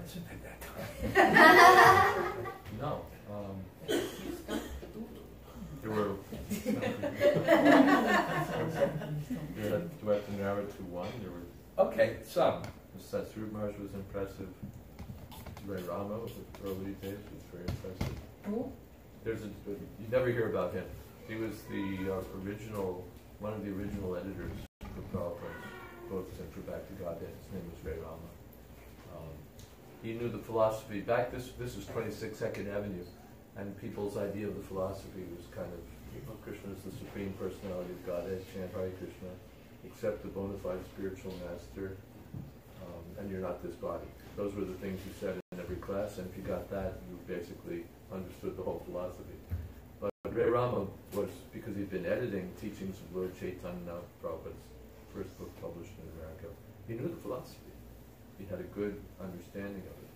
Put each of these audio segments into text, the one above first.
expensive at that time. No. There were. Do I have to narrow it to one? There were. Okay, some. The Satsuru Maharaj was impressive. Ray Rama with early days was very impressive. Cool. You never hear about him. He was the one of the original editors for Prabhupada's books and for Back to Godhead. His name was Ray Rama. He knew the philosophy. This was 26 Second Avenue, and people's idea of the philosophy was kind of, Krishna is the Supreme Personality of Godhead, chant Hare Krishna, accept the bona fide spiritual master, and you're not this body. Those were the things you said in every class, and if you got that, you basically understood the whole philosophy. But Ray Rama was, because he'd been editing teachings of Lord Chaitanya, Prabhupada's first book published in America, he knew the philosophy. He had a good understanding of it.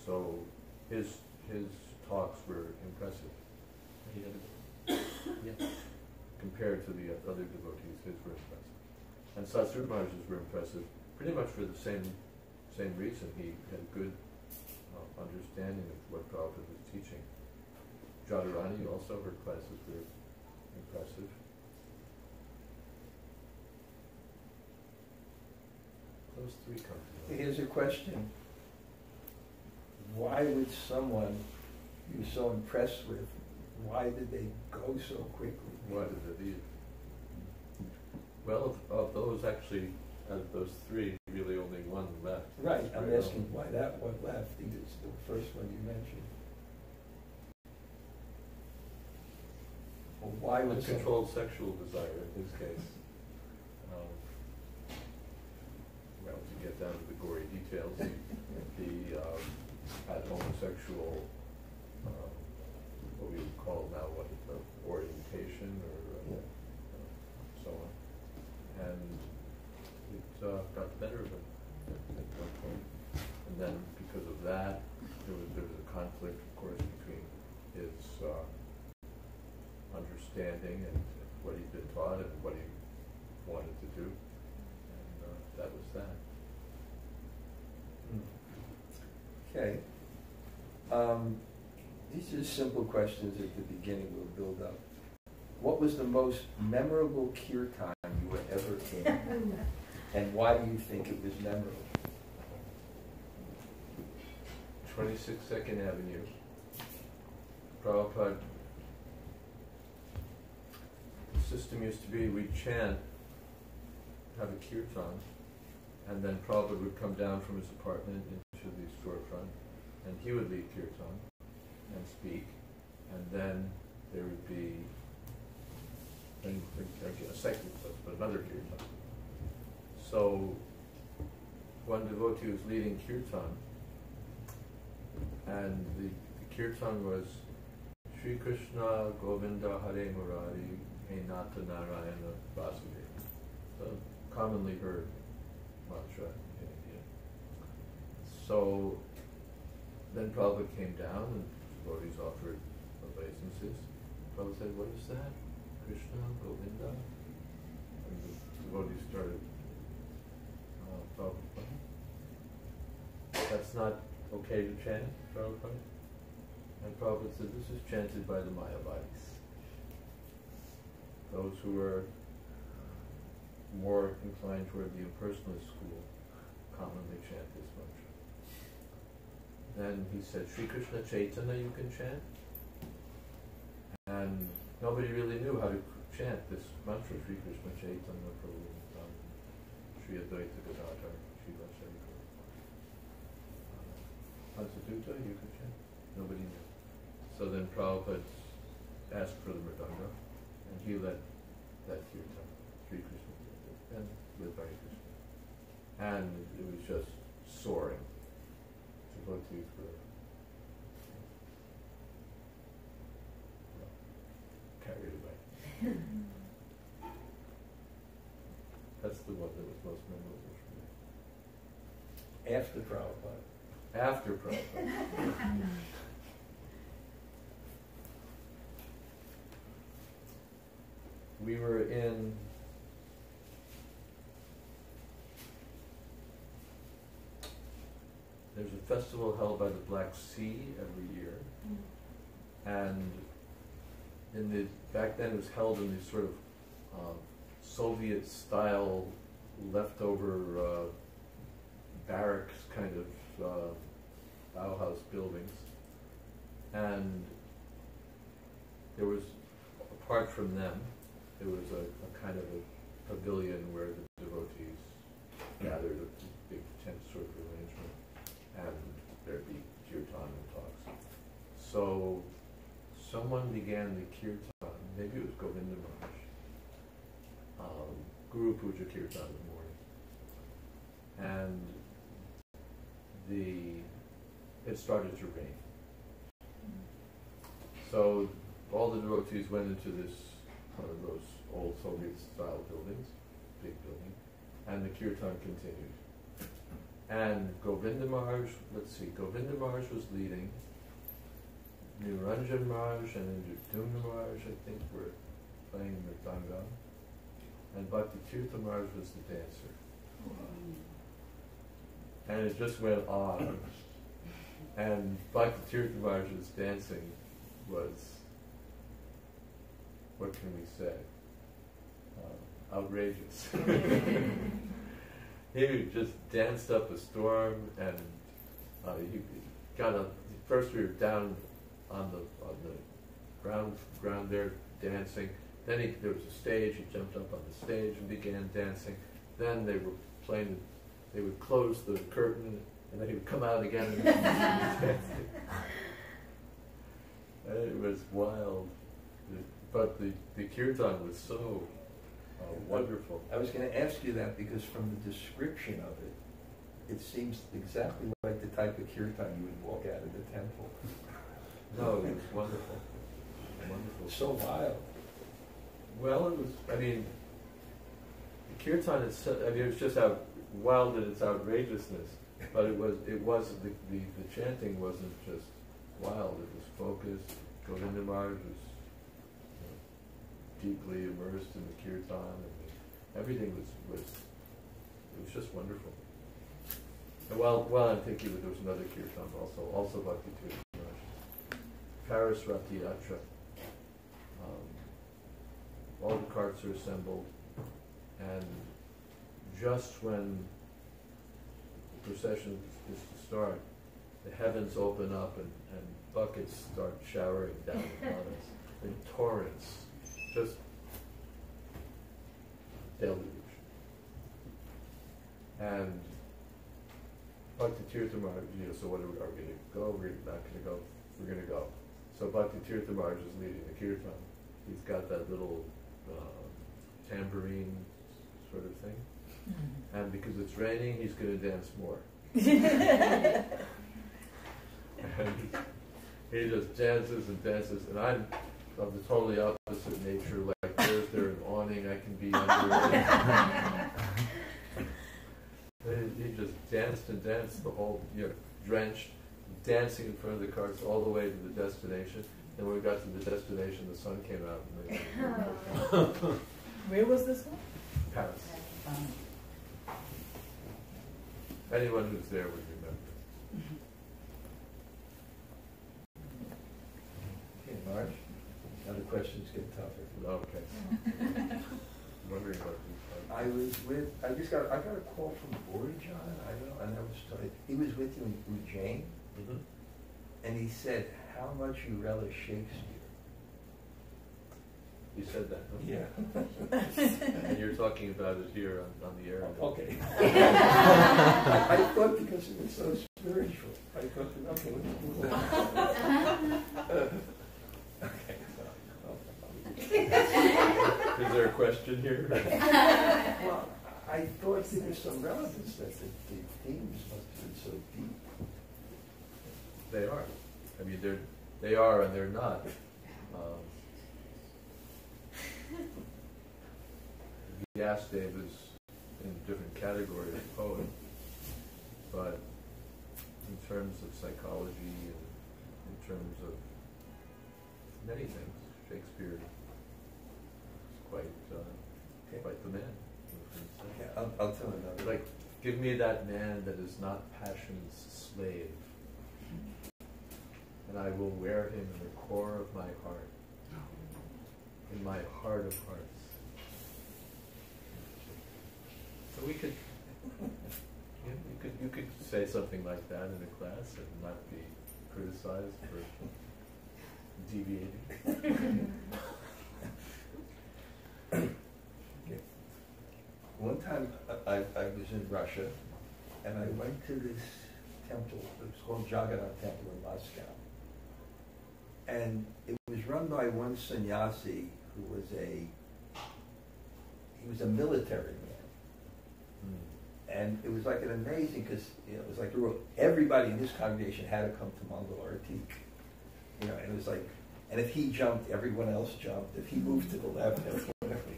So his talks were impressive. He had compared to the other devotees, his were impressive. And Satsuru Maharaj's were impressive, pretty much for the same reason. He had a good understanding of what Prabhupada was teaching. Jadharani also, her classes were impressive. Those three come to mind. Here's a question. Why would someone you're so impressed with, why did they go so quickly? Why did they leave? Well, of those actually, out of those three, really only one left. Right, I'm asking why that one left. He was the first one you mentioned. Well, why was Uncontrolled sexual desire in his case. Well, to get down to the gory details, he had homosexual, what we would call now orientation or so on. And it got the better of him at one point. And then because of that, there was a conflict, of course, between his understanding and what he'd been taught and what he wanted to do. And that was that. Okay. These are simple questions at the beginning. We'll build up. What was the most memorable kirtan you were ever in? And why do you think it was memorable? 26 Second Avenue. Prabhupada. The system used to be we'd chant, have a kirtan, and then Prabhupada would come down from his apartment into the storefront, and he would lead kirtan and speak, and then there would be a second clip, but another kirtan. So one devotee was leading kirtan, and the kirtan was Shri Krishna Govinda Hare Murari He Nata Narayana Vasudeva, the commonly heard mantra in India. So then Prabhupada came down and devotees offered obeisances. Prabhupada said, "What is that? Krishna, Govinda?" And the devotees started, Prabhupada, that's not okay to chant, Prabhupada. And Prabhupada said, this is chanted by the Mayavadis. Those who are more inclined toward the impersonalist school commonly chant this mantra. Then he said, Sri Krishna Chaitanya you can chant. And nobody really knew how to chant this mantra, Sri Krishna Chaitanya Prabhu Nityananda, Sri Advaita Gadadhar, Sri Vasarika. Panchaduta you could chant. Nobody knew. So then Prabhupada asked for the mridanga, and he led that kirtan, Sri Krishna Chaitanya, and with Hare Krishna. And it was just soaring. Devotees were carried away. That's the one that was most memorable for me. After Prabhupada. After Prabhupada. We were in there's a festival held by the Black Sea every year, and back then it was held in these sort of Soviet-style leftover barracks kind of Bauhaus buildings, and there was, apart from them, there was a kind of a pavilion where the devotees gathered, a big tent sort of arrangement, and there'd be kirtan and talks. So someone began the kirtan, maybe it was Govinda Maharaj, Guru Puja Kirtan in the morning, and it started to rain. So all the devotees went into this, one of those old Soviet-style buildings, big building, and the kirtan continued. And Govinda Maharaj, Govinda Maharaj was leading, Niranjan Maharaj and Dhanurdhara Maharaj, I think, were playing the Dhanurdhara, and Bhakti Tirtha Maharaj was the dancer. And it just went on. And Bhakti Tirtha Maharaj's dancing was, what can we say, outrageous. He just danced up a storm, and he got up. First we were down on the ground there dancing. Then there was a stage. He jumped up on the stage and began dancing. Then they were playing. They would close the curtain, and then he would come out again and dancing. It was wild, but the kirtan was so wonderful. I was going to ask you that because from the description of it, it seems exactly like the type of kirtan you would walk out of the temple. No, it was wonderful. Wonderful. So wild. Well, it was, I mean, the kirtan itself, I mean, it was just how wild in its outrageousness, but it was the chanting wasn't just wild, it was focused. Govinda Maharaj was deeply immersed in the kirtan, and everything was just wonderful. And while I'm thinking that there was another kirtan also Bhakti Tirtha Maharaj, Paris Rati Yatra. All the carts are assembled, and just when the procession is to start, the heavens open up and buckets start showering down upon us in torrents, just deluge. And Bhakti Tirtha Maharaj, so what are we going to go? We're not going to go. We're going to go. So Bhakti Tirtha Maharaj is leading the kirtan. He's got that little tambourine sort of thing. And because it's raining, he's going to dance more. And he just dances and dances, and I'm of the totally opposite nature. Like, there's there an awning I can be under. He just danced and danced the whole, drenched, dancing in front of the carts all the way to the destination. And when we got to the destination, the sun came out. And where was this one? Paris. Anyone who's there would remember. Okay, Marge. Now the questions get tougher. Okay. Wondering about this. I got a call from Borajan, and he was with you in Ujjain, and he said how much you relish Shakespeare. You said that, huh? Yeah. And you're talking about it here on the air. Okay. I thought because it was so spiritual. I thought, okay, let's move on. Is there a question here? Well, I thought there was some relevance that the themes must have been so deep. They are. I mean, they are and they're not. Vyasadeva is in a different category of poet, but in terms of psychology and in terms of many things, Shakespeare is quite the man. Okay, I'll tell another. Like Give me that man that is not passion's slave, and I will wear him in the core of my heart, in my heart of hearts. So we could, you could say something like that in a class and not be criticized for deviating. One time I was in Russia, and I went to this temple. It was called Jagannath Temple in Moscow. And it was run by one sannyasi who was he was a military man. And it was like an amazing, because it was like everybody in this congregation had to come to Mongol Artik. And it was like, and if he jumped, everyone else jumped. If he moved to the left,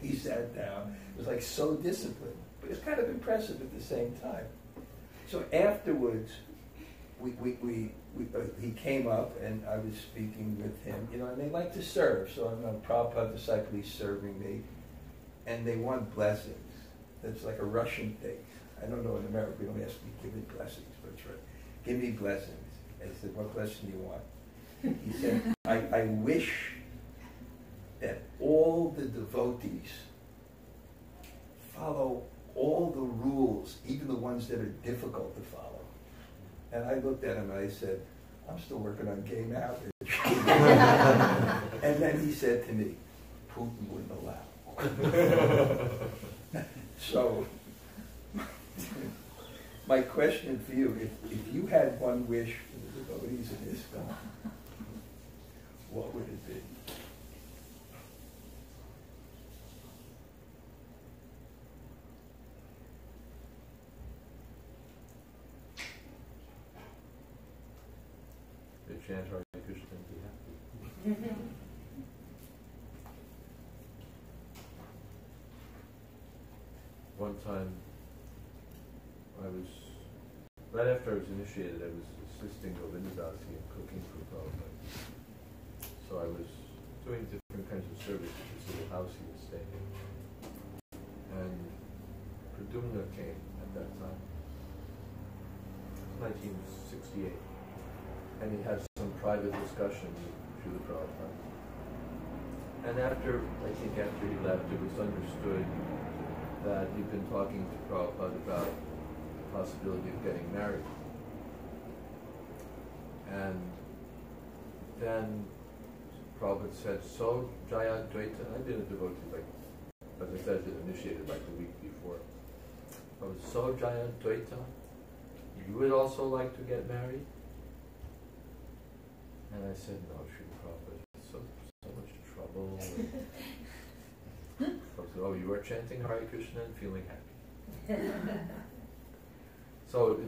he sat down. It was like so disciplined, but it's kind of impressive at the same time. So afterwards, he came up and I was speaking with him, and they like to serve. So I'm a Prabhupada disciple, he's serving me, and they want blessings. That's like a Russian thing. I don't know, in America we don't ask me, give me blessings, but it's right. Give me blessings. I said, what blessing do you want? He said, I wish that all the devotees follow all the rules, even the ones that are difficult to follow. And I looked at him and I said, I'm still working on gay marriage. And then he said to me, Putin wouldn't allow. So, my question for you, if you had one wish for the devotees in this film, what would it be? They chant Hare Krishna and be happy. One time, right after I was initiated, I was assisting Govindadasi in cooking for Prabhupada. So I was doing different kinds of service at this little house he was staying in. And Pradumna came at that time, 1968. And he had some private discussion with Srila Prabhupada. And I think after he left, it was understood that he'd been talking to Prabhupada about the possibility of getting married. And then Prabhupada said, so Jaya Dvaita, I've been a devotee, as I said, I've been initiated like the week before. Prabhupada, so Jaya Dvaita, you would also like to get married? And I said, no, Srila Prabhupada, so much trouble. Prabhupada said, oh, you are chanting Hare Krishna and feeling happy. So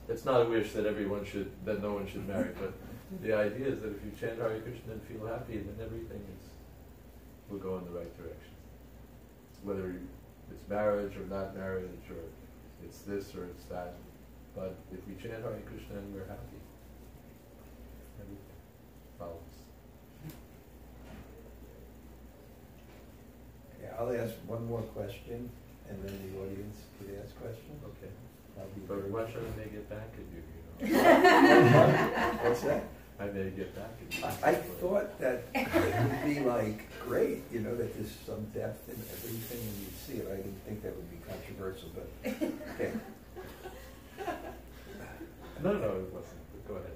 it's not a wish that no one should marry, but the idea is that if you chant Hare Krishna and feel happy, then everything will go in the right direction. Whether it's marriage or not marriage, or it's this or it's that. But if we chant Hare Krishna and we're happy, everything follows. Okay, I'll ask one more question, and then the audience could ask questions. Okay. But why should I may get back at you? What's that? I may get back at you. I thought that it would be great, that there's some depth in everything and you see it. I didn't think that would be controversial, but okay. No, it wasn't. But go ahead.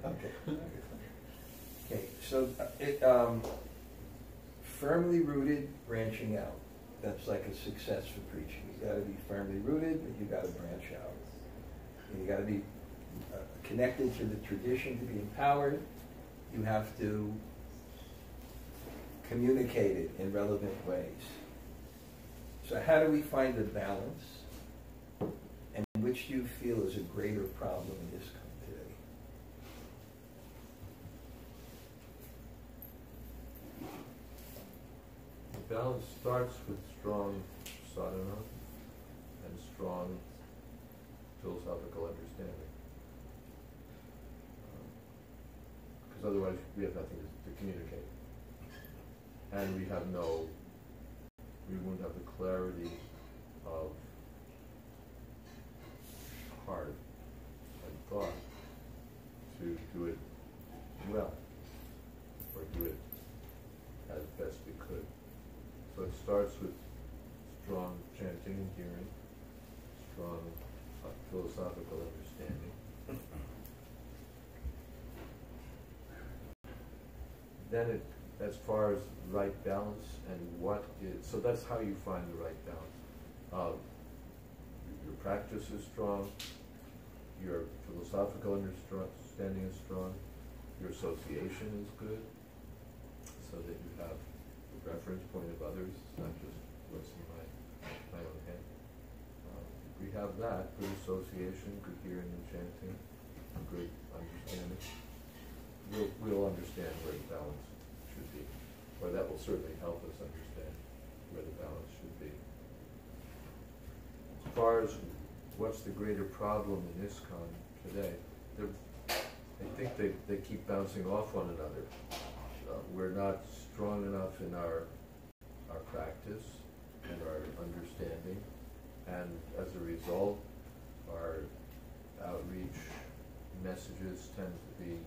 Okay, so firmly rooted, branching out. That's like a success for preaching. You got to be firmly rooted, but you got to branch out. And you got to be connected to the tradition to be empowered. You have to communicate it in relevant ways. So how do we find the balance? And which do you feel is a greater problem in this today? The balance starts with strong sadhana and strong philosophical understanding. Because otherwise we have nothing to communicate. And we won't have the clarity of heart and thought to do it well, or do it as best we could. So it starts with strong chanting and hearing, strong philosophical understanding. Then it, as far as right balance and what is, so that's how you find the right balance. Your practice is strong, your philosophical understanding is strong, your association is good, so that you have the reference point of others, it's not just what's in my own head. If we have that, good association, good hearing and chanting, good understanding, we'll understand where the balance should be, or that will certainly help us understand where the balance should be. As far as what's the greater problem in ISKCON today, I think they keep bouncing off one another. We're not strong enough in our practice and our understanding, and as a result, our outreach messages tend to be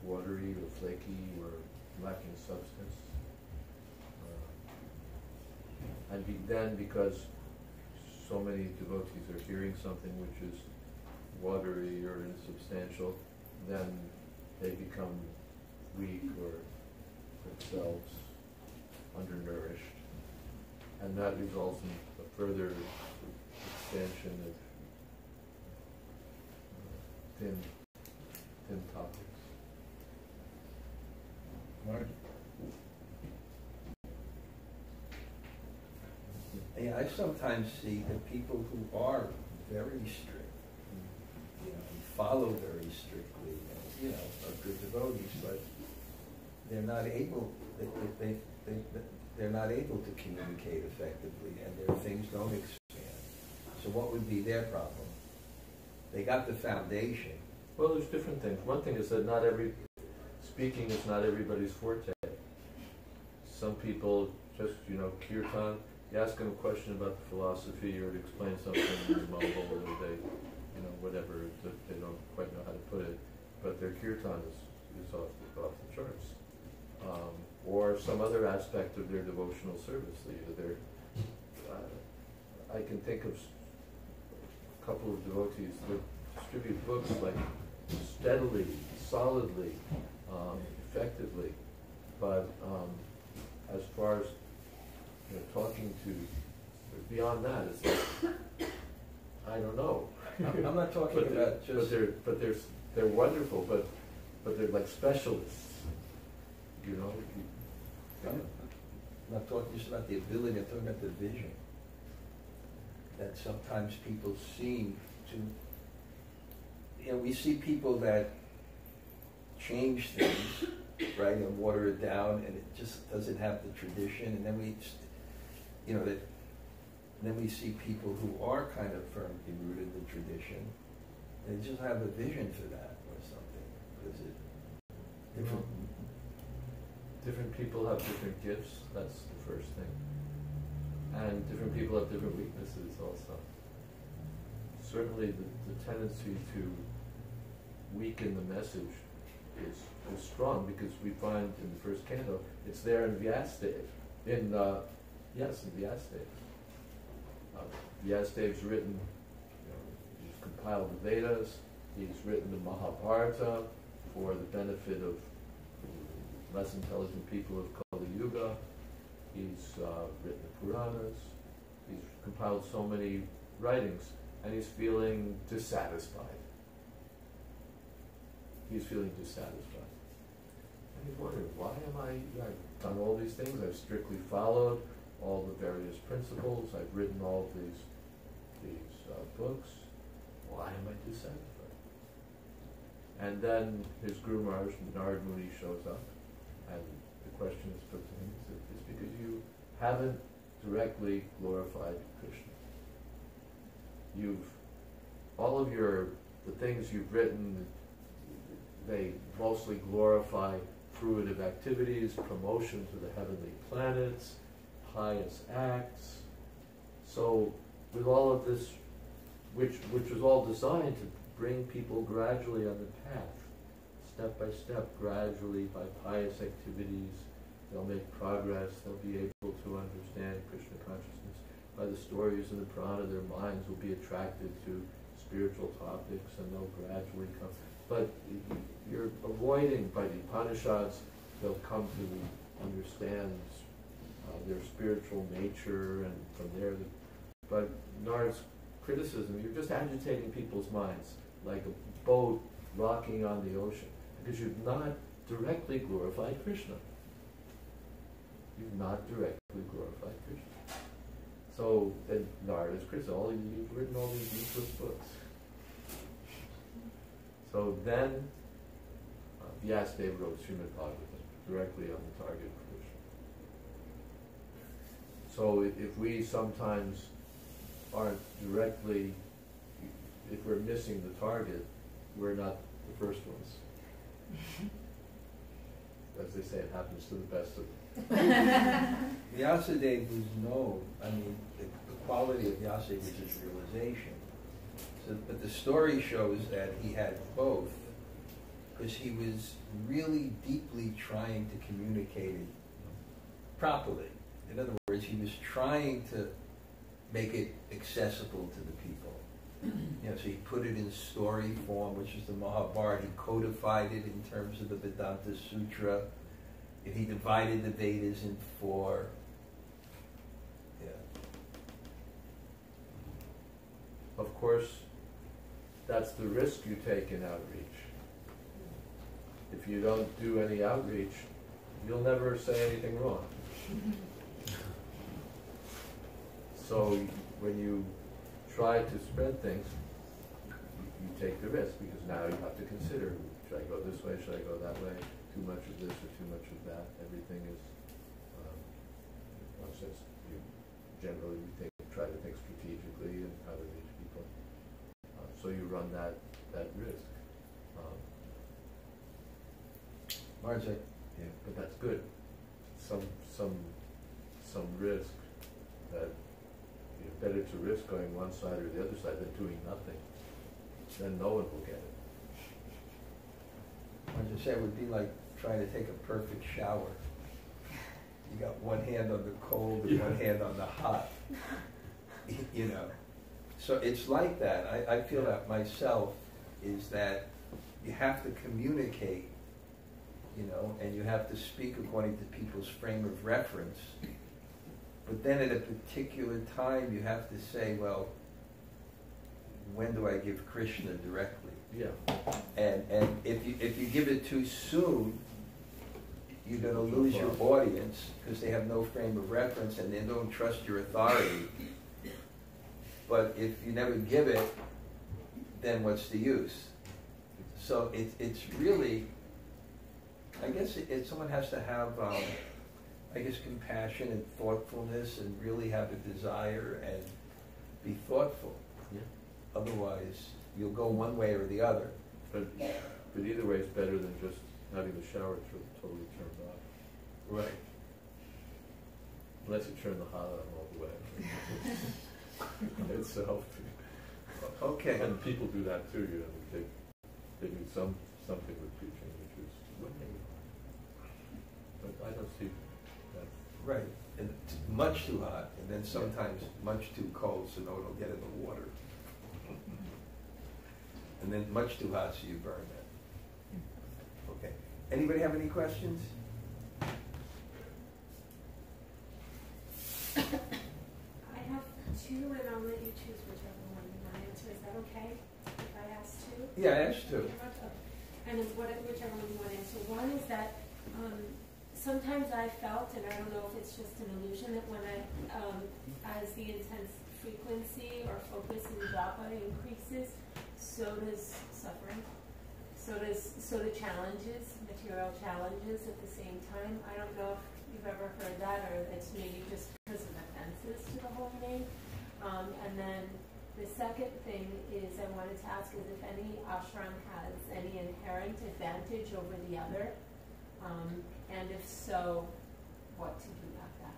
watery or flaky or lacking substance. And then because so many devotees are hearing something which is watery or insubstantial, then they become weak or themselves undernourished, and that results in a further expansion of thin topics. Right. Yeah, I sometimes see that people who are very strict, and follow very strictly, and, are good devotees, but they're not able. They're not able to communicate effectively, and their things don't expand. So, what would be their problem? They got the foundation. Well, there's different things. One thing is that speaking is not everybody's forte. Some people just, kirtan. You ask them a question about the philosophy or to explain something in the mumble, or they, whatever, they don't quite know how to put it, but their kirtan is off the charts. Or some other aspect of their devotional service. I can think of a couple of devotees that distribute books like steadily, solidly, effectively, but as far as talking to, beyond that, it's like, I don't know. I'm not talking about just. But they're wonderful, but they're like specialists. I'm not talking just about the ability. I'm talking about the vision. That sometimes people seem to. We see people that change things, right, and water it down, and it just doesn't have the tradition, and then we. Then we see people who are kind of firmly rooted in the tradition. They just have a vision for that or something. Different people have different gifts. That's the first thing, and different people have different weaknesses also. Certainly, the tendency to weaken the message is strong, because we find in the first canto it's there in Vyasadeva. In Vyasadeva. Vyasadev's written, he's compiled the Vedas, he's written the Mahabharata for the benefit of less intelligent people of Kali Yuga, he's written the Puranas, he's compiled so many writings, and he's feeling dissatisfied. And he's wondering, why I've done all these things, I've strictly followed all the various principles, I've written all these books, why am I dissatisfied? And then his Guru Maharaj, Narad Muni, shows up, and the question is put to him, it's because you haven't directly glorified Krishna. All of the things you've written, they mostly glorify fruitive activities, promotion to the heavenly planets, pious acts. So with all of this, which was all designed to bring people gradually on the path, step by step, gradually by pious activities, they'll make progress, they'll be able to understand Krishna consciousness. By the stories in the Purana, their minds will be attracted to spiritual topics and they'll gradually come. But you're avoiding, by the Upanishads, they'll come to understand their spiritual nature, and from there, but Narad's criticism, you're just agitating people's minds like a boat rocking on the ocean, because you've not directly glorified Krishna. You've not directly glorified Krishna. So, and Narada's criticism, you've written all these useless books. So then, Vyasadeva wrote Srimad Bhagavatam directly on the target of Krishna. So if we sometimes aren't directly, if we're missing the target, we're not the first ones. As they say, it happens to the best of them. Vyasadeva was known, the quality of Vyasadeva was his realization. So, but the story shows that he had both, because he was really deeply trying to communicate it properly. In other words, he was trying to make it accessible to the people. So he put it in story form, which is the Mahabharata. He codified it in terms of the Vedanta Sutra. And he divided the Vedas in 4. Of course, that's the risk you take in outreach. If you don't do any outreach, you'll never say anything wrong. So when you try to spread things, you take the risk, because now you have to consider, should I go this way, should I go that way, too much of this or too much of that. Everything is, generally we try to think strategically and how to reach people. So you run that risk. Marja. Yeah, but that's good. Some risk that, better to risk going one side or the other side than doing nothing. Then no one will get it. Marja said it would be like trying to take a perfect shower. You got one hand on the cold and one hand on the hot. So it's like that. I feel that myself, is that you have to communicate, and you have to speak according to people's frame of reference. But then at a particular time you have to say, well, when do I give Krishna directly? Yeah. And if you give it too soon, you're going to lose your audience, because they have no frame of reference and they don't trust your authority. But if you never give it, then what's the use? So it's really, I guess someone has to have, compassion and thoughtfulness, and really have a desire and be thoughtful. Yeah. Otherwise, you'll go one way or the other. But either way is better than just having the shower totally turned off. Right. Unless you turn the hot on all the way. Itself. Okay. And people do that too, they do something with preaching, which is winning. But I don't see that. Right. And it's much too hot, and then sometimes much too cold, so no one will get in the water. And then much too hot, so you burn that. Okay. Anybody have any questions? I have 2, and I'll let you choose whichever one you want to answer. Is that okay if I ask 2? Yeah, ask 2. And whichever one you want to answer. One is that sometimes I felt, and I don't know if it's just an illusion, that when as the intense frequency or focus in japa increases, so does suffering. So do challenges, material challenges at the same time. I don't know if you've ever heard that, or it's maybe just because of offenses to the holy name. And then the second thing is I wanted to ask is if any ashram has any inherent advantage over the other, and if so, what to do about that.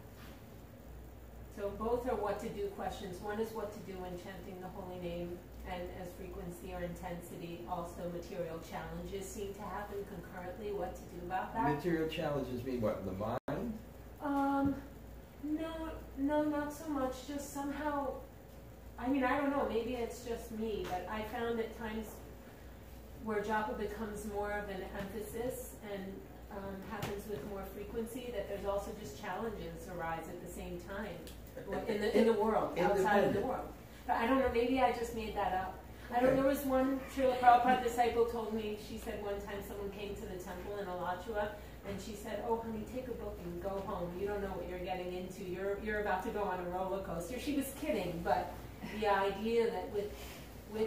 So both are what to do questions. One is what to do when chanting the holy name, and as frequency or intensity, also material challenges seem to happen concurrently. What to do about that? Material challenges mean what, in the mind? No, not so much. Just somehow, I mean, I don't know, maybe it's just me, but I found at times where japa becomes more of an emphasis and happens with more frequency, that there's also just challenges arise at the same time in the world, outside of the world. But I don't know, maybe I just made that up. I don't know, there was one Srila Prabhupada disciple told me, she said one time someone came to the temple in Alachua, and she said, "Oh honey, take a book and go home. You don't know what you're getting into. You're about to go on a roller coaster." She was kidding, but the idea that with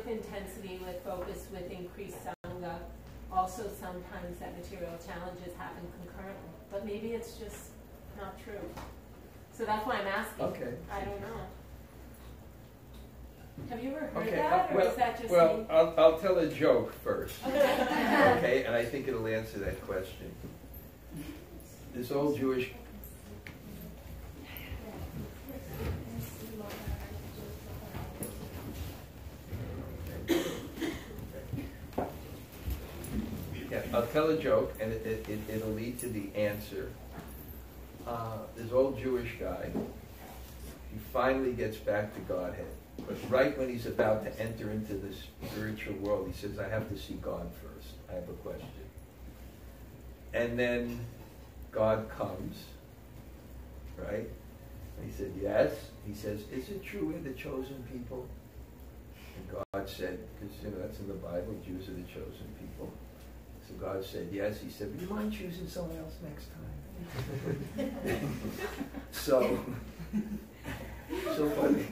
intensity, with focus, with increased sangha, also sometimes that material challenges happen concurrently. But maybe it's just not true. So that's why I'm asking. Okay. I don't know. Have you ever heard Okay, that, or is that just well, me? I'll tell a joke first. Okay. Okay, and I think it'll answer that question. This old Jewish... Yeah, I'll tell a joke, and it'll lead to the answer. This old Jewish guy, he finally gets back to Godhead. But right when he's about to enter into the spiritual world, he says, "I have to see God first. I have a question." And then God comes, right? And he said, "Yes." He says, "Is it true we're the chosen people?" And God said, because that's in the Bible, Jews are the chosen people. So God said, "Yes." He said, "Would you mind choosing someone else next time?" So funny.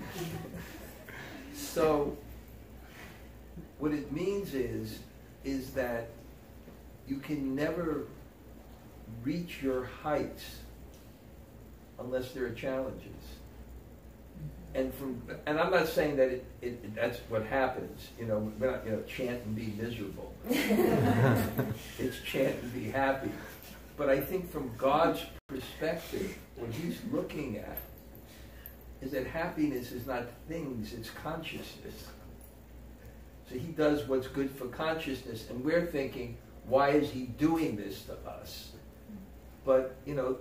So what it means is that you can never reach your heights unless there are challenges. And I'm not saying that that's what happens. We're not chant and be miserable. It's chant and be happy. But I think from God's perspective, what He's looking at is that happiness is not things, it's consciousness. So He does what's good for consciousness, and we're thinking, why is He doing this to us? But,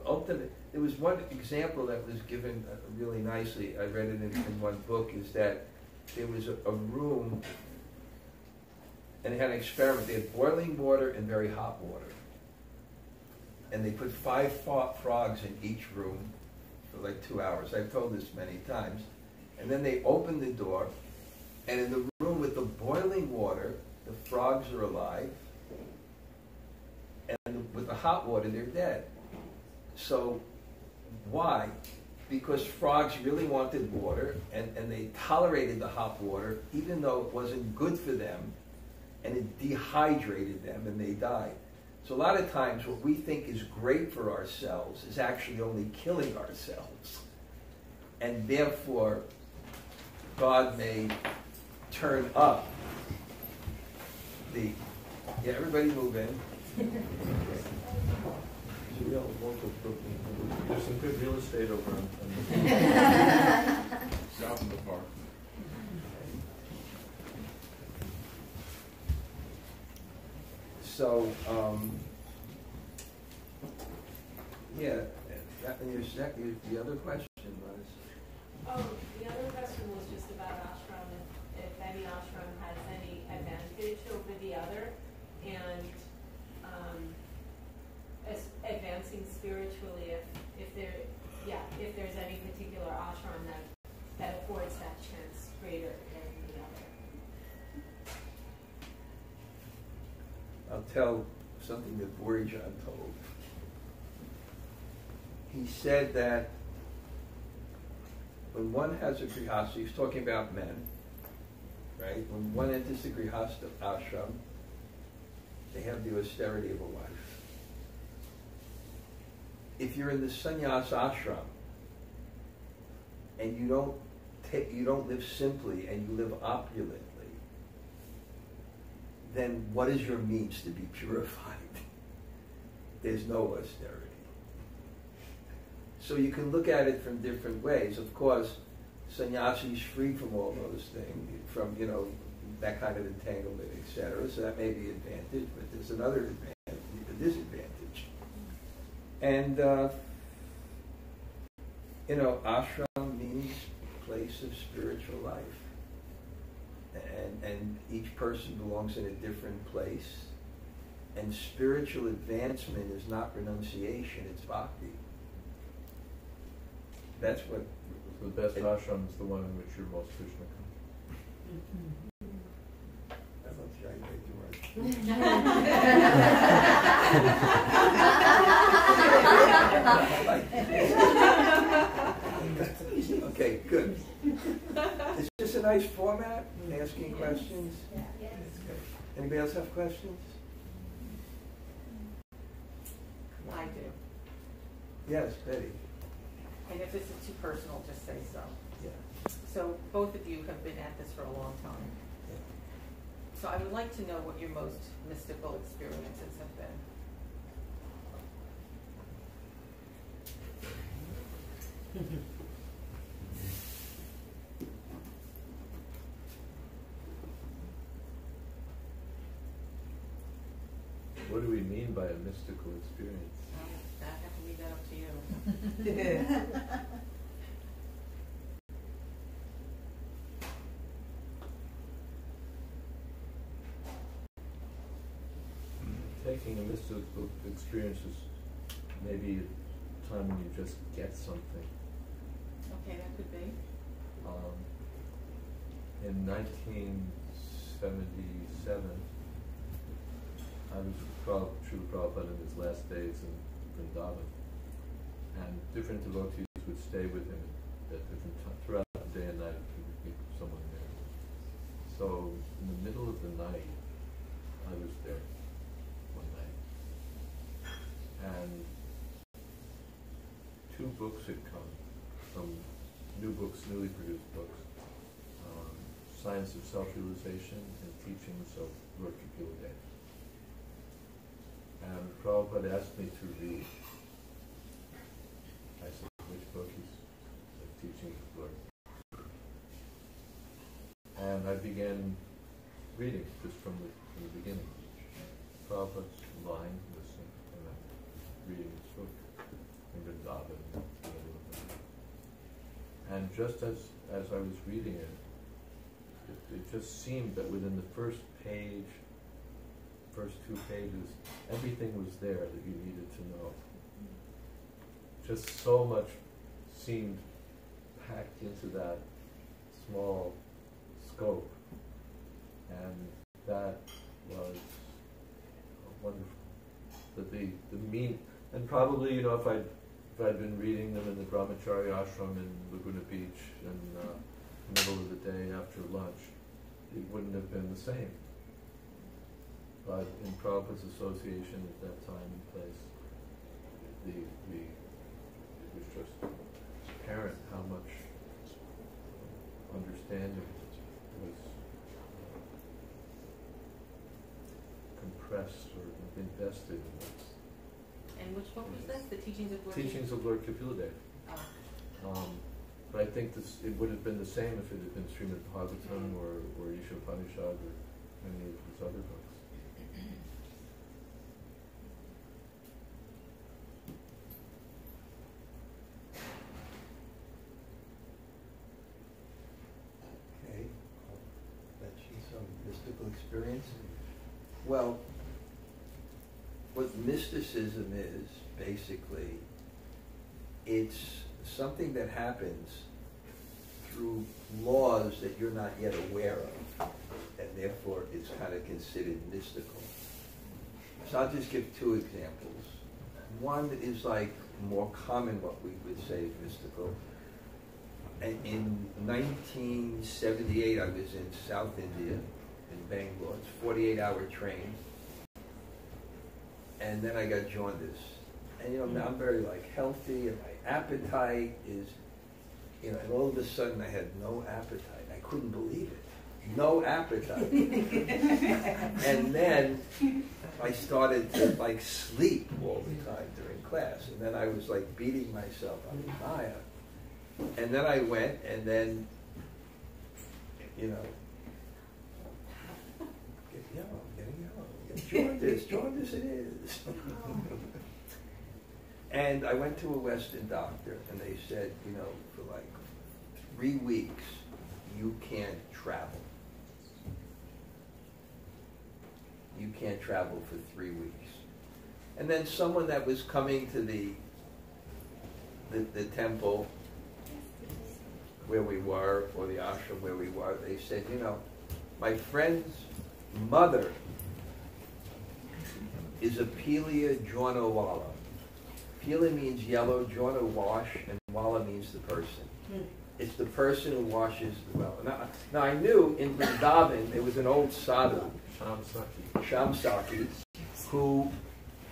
ultimately, there was one example that was given really nicely, I read it in one book, is that there was a room, and they had an experiment. They had boiling water and very hot water. And they put 5 frogs in each room for like 2 hours. I've told this many times. And then they opened the door, and in the room with the boiling water, the frogs are alive, and with the hot water, they're dead. So, why? Because frogs really wanted water, and they tolerated the hot water, even though it wasn't good for them, and it dehydrated them, and they died. So a lot of times what we think is great for ourselves is actually only killing ourselves. And therefore, God may turn up the... Yeah, everybody move in. There's some good real estate over on south of the park. So, the other question was? Oh, the other question was just about ashram, if any ashram has any advantage over the other, and advancing spiritually, if there's any particular ashram that affords that chance greater than the other. I'll tell something that Borijan told. He said that when one has a grihastha, he's talking about men, right? When one enters the grihastha ashram, they have the austerity of a wife. If you're in the sannyas ashram and you don't live simply and you live opulently, then what is your means to be purified? There's no austerity. So you can look at it from different ways. Of course, sannyasi is free from all those things, from, you know, that kind of entanglement, etc. So that may be an advantage, but there's another advantage, a disadvantage. And, you know, ashram means place of spiritual life. And each person belongs in a different place. And spiritual advancement is not renunciation, it's bhakti. That's what... So the best ashram is the one in which you're most Krishna conscious. Okay, good. Is this a nice format? Asking questions? Yes. Anybody else have questions? I do. Yes, Betty. And if this is too personal, just say so. Yeah. So both of you have been at this for a long time. Yeah. So I would like to know what your most mystical experiences have been. What do we mean by a mystical experience? I have to leave that up to you. Taking a mystical experience is maybe a time when you just get something. Okay, that could be. In 1977, I was with Srila Prabhupada in his last days in Vrindavan, and different devotees would stay with him at different times throughout the day and night. He would be someone there. So in the middle of the night, I was there one night, and 2 books had come, some new books, newly produced books, Science of Self-Realization and Teachings of Lord Kapila. And Prabhupada asked me to read. I said, which book? He said, Teachings of Lord. And I began reading just from the beginning. Prabhupada's lying, listening, and I'm reading this book in Vrindavan. And just as I was reading it, it just seemed that within the first 2 pages, everything was there that you needed to know. Just so much seemed packed into that small scope, and that was wonderful. That the mean, and probably, you know, if I'd been reading them in the Brahmachari ashram in Laguna Beach in the middle of the day after lunch, it wouldn't have been the same. But in Prabhupada's association at that time and place, it was just apparent how much understanding was compressed or invested in this. And which book was this? The Teachings of Lord? Teachings of Lord Kapila. But I think it would have been the same if it had been Srimad Bhagavatam or Isha Upanishad or any of his other books. Okay, that's some mystical experience. Well, what mysticism is, basically, it's something that happens through laws that you're not yet aware of, and therefore it's kind of considered mystical. So I'll just give 2 examples. One is like more common, what we would say is mystical. And in 1978, I was in South India, in Bangalore. It's a 48-hour train. And then I got jaundice. And, you know, now I'm very, healthy, and my appetite is, and all of a sudden I had no appetite. I couldn't believe it. No appetite. And then I started to, sleep all the time during class. And then I was like beating myself on the Maya. And then I went, and then, you know, getting yellow. Jaundice it is. And I went to a Western doctor, and they said, you know, for like 3 weeks, you can't travel. You can't travel for 3 weeks. And then someone that was coming to the temple where we were, or the ashram where we were, they said, you know, my friend's mother is a Pelia Jaunawala. Pelia means yellow, Jauna wash, and Wala means the person. It's the person who washes the well. Now I knew in Vrindavan there was an old sadhu, Shamsaki, who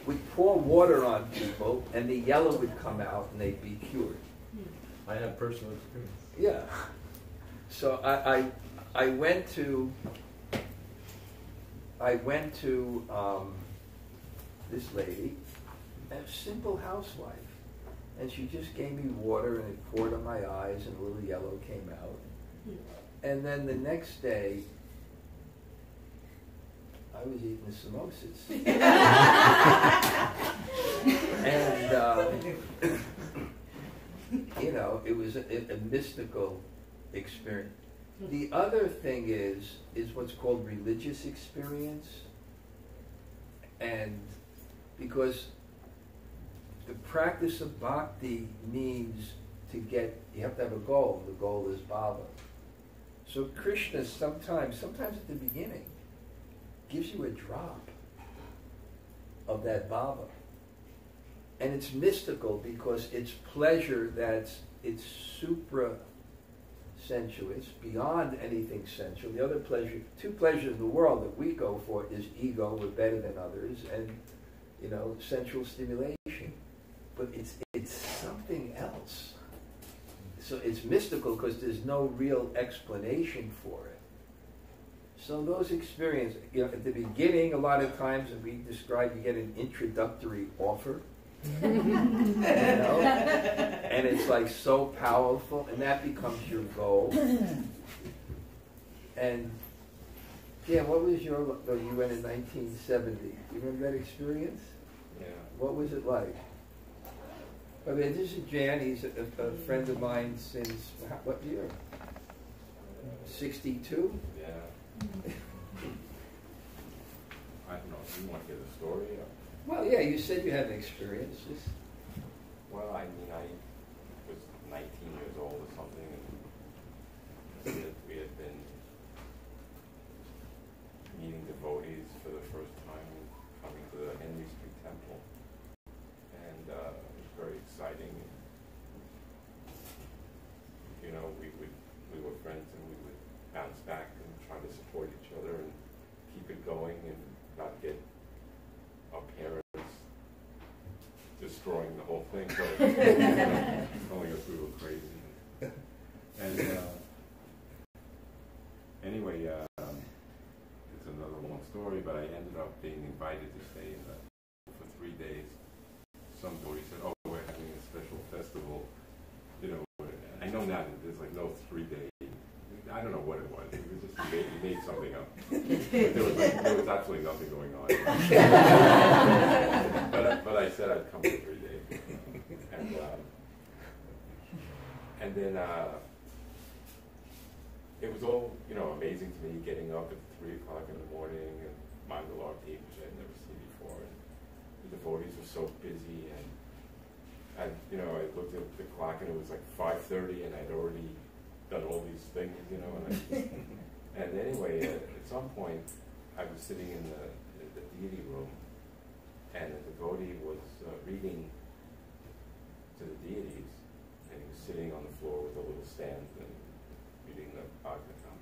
would pour water on people and the yellow would come out and they'd be cured. I have personal experience. Yeah. So I went to this lady, a simple housewife, and she just gave me water and it poured on my eyes and a little yellow came out. And then the next day, I was eating samosas. And, you know, it was a mystical experience. The other thing is what's called religious experience. And because the practice of bhakti means you have to have a goal. The goal is bhava. So Krishna sometimes at the beginning, gives you a drop of that bhava. And it's mystical because it's pleasure it's supra-sensual. It's beyond anything sensual. The other pleasure, 2 pleasures in the world that we go for is ego, we're better than others, and, you know, sensual stimulation. But it's something else. So it's mystical because there's no real explanation for it. So those experiences, you know, at the beginning, a lot of times, as we describe, you get an introductory offer. You know? And it's like so powerful, and that becomes your goal. And yeah, what was you went in 1970. You remember that experience? Yeah. What was it like? I mean, this is Jan. He's a friend of mine since what year? 62. Yeah. I don't know. Do you want to get a story? Or? Well, yeah. You said you had an experience. Well, I mean, I was 19 years old or something, and we had been meeting devotees for the first time, coming to the Henry Street Temple, and it was very exciting. You know, we were friends, and we would bounce back and try to support each other and keep it going and not get our parents destroying the whole thing, but telling us we were crazy. And anyway, it's another long story, but I ended up being invited to stay for 3 days. Some devotee said, "Oh, we're having a special festival." You know, I know now that there's like no 3-day. I don't know what it was. It was just he made something up. But there was absolutely nothing going on. but I said I'd come for 3 days, and then it was all, you know, amazing to me, getting up at 3 o'clock in the morning and Mangal Arti, which I had never seen before, and the devotees were so busy, and I looked at the clock and it was like 5:30, and I'd already done all these things, you know, and anyway, at some point, I was sitting in the deity room, and the devotee was reading to the deities, and he was sitting on the floor with a little stand and reading the Bhagavatam,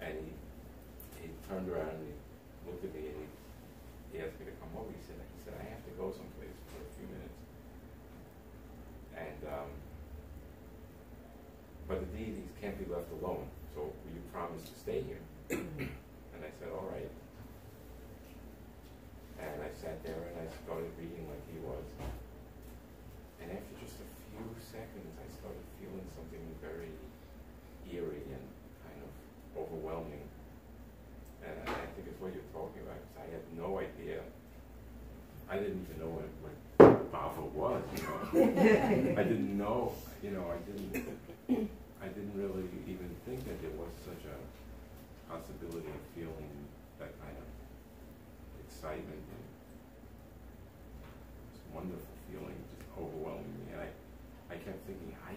and he turned around and he looked at me and he asked me to come over. He said, I have to go someplace for a few minutes, and but the deities can't be left alone, so will you promise to stay here? And I said, all right. And I sat there and I started reading like he was. very eerie and kind of overwhelming. And I think it's what you're talking about, because I had no idea. I didn't even know what Bava was, you know. I didn't know, you know, I didn't really even think that there was such a possibility of feeling that kind of excitement and this wonderful feeling just overwhelming me. And I kept thinking, I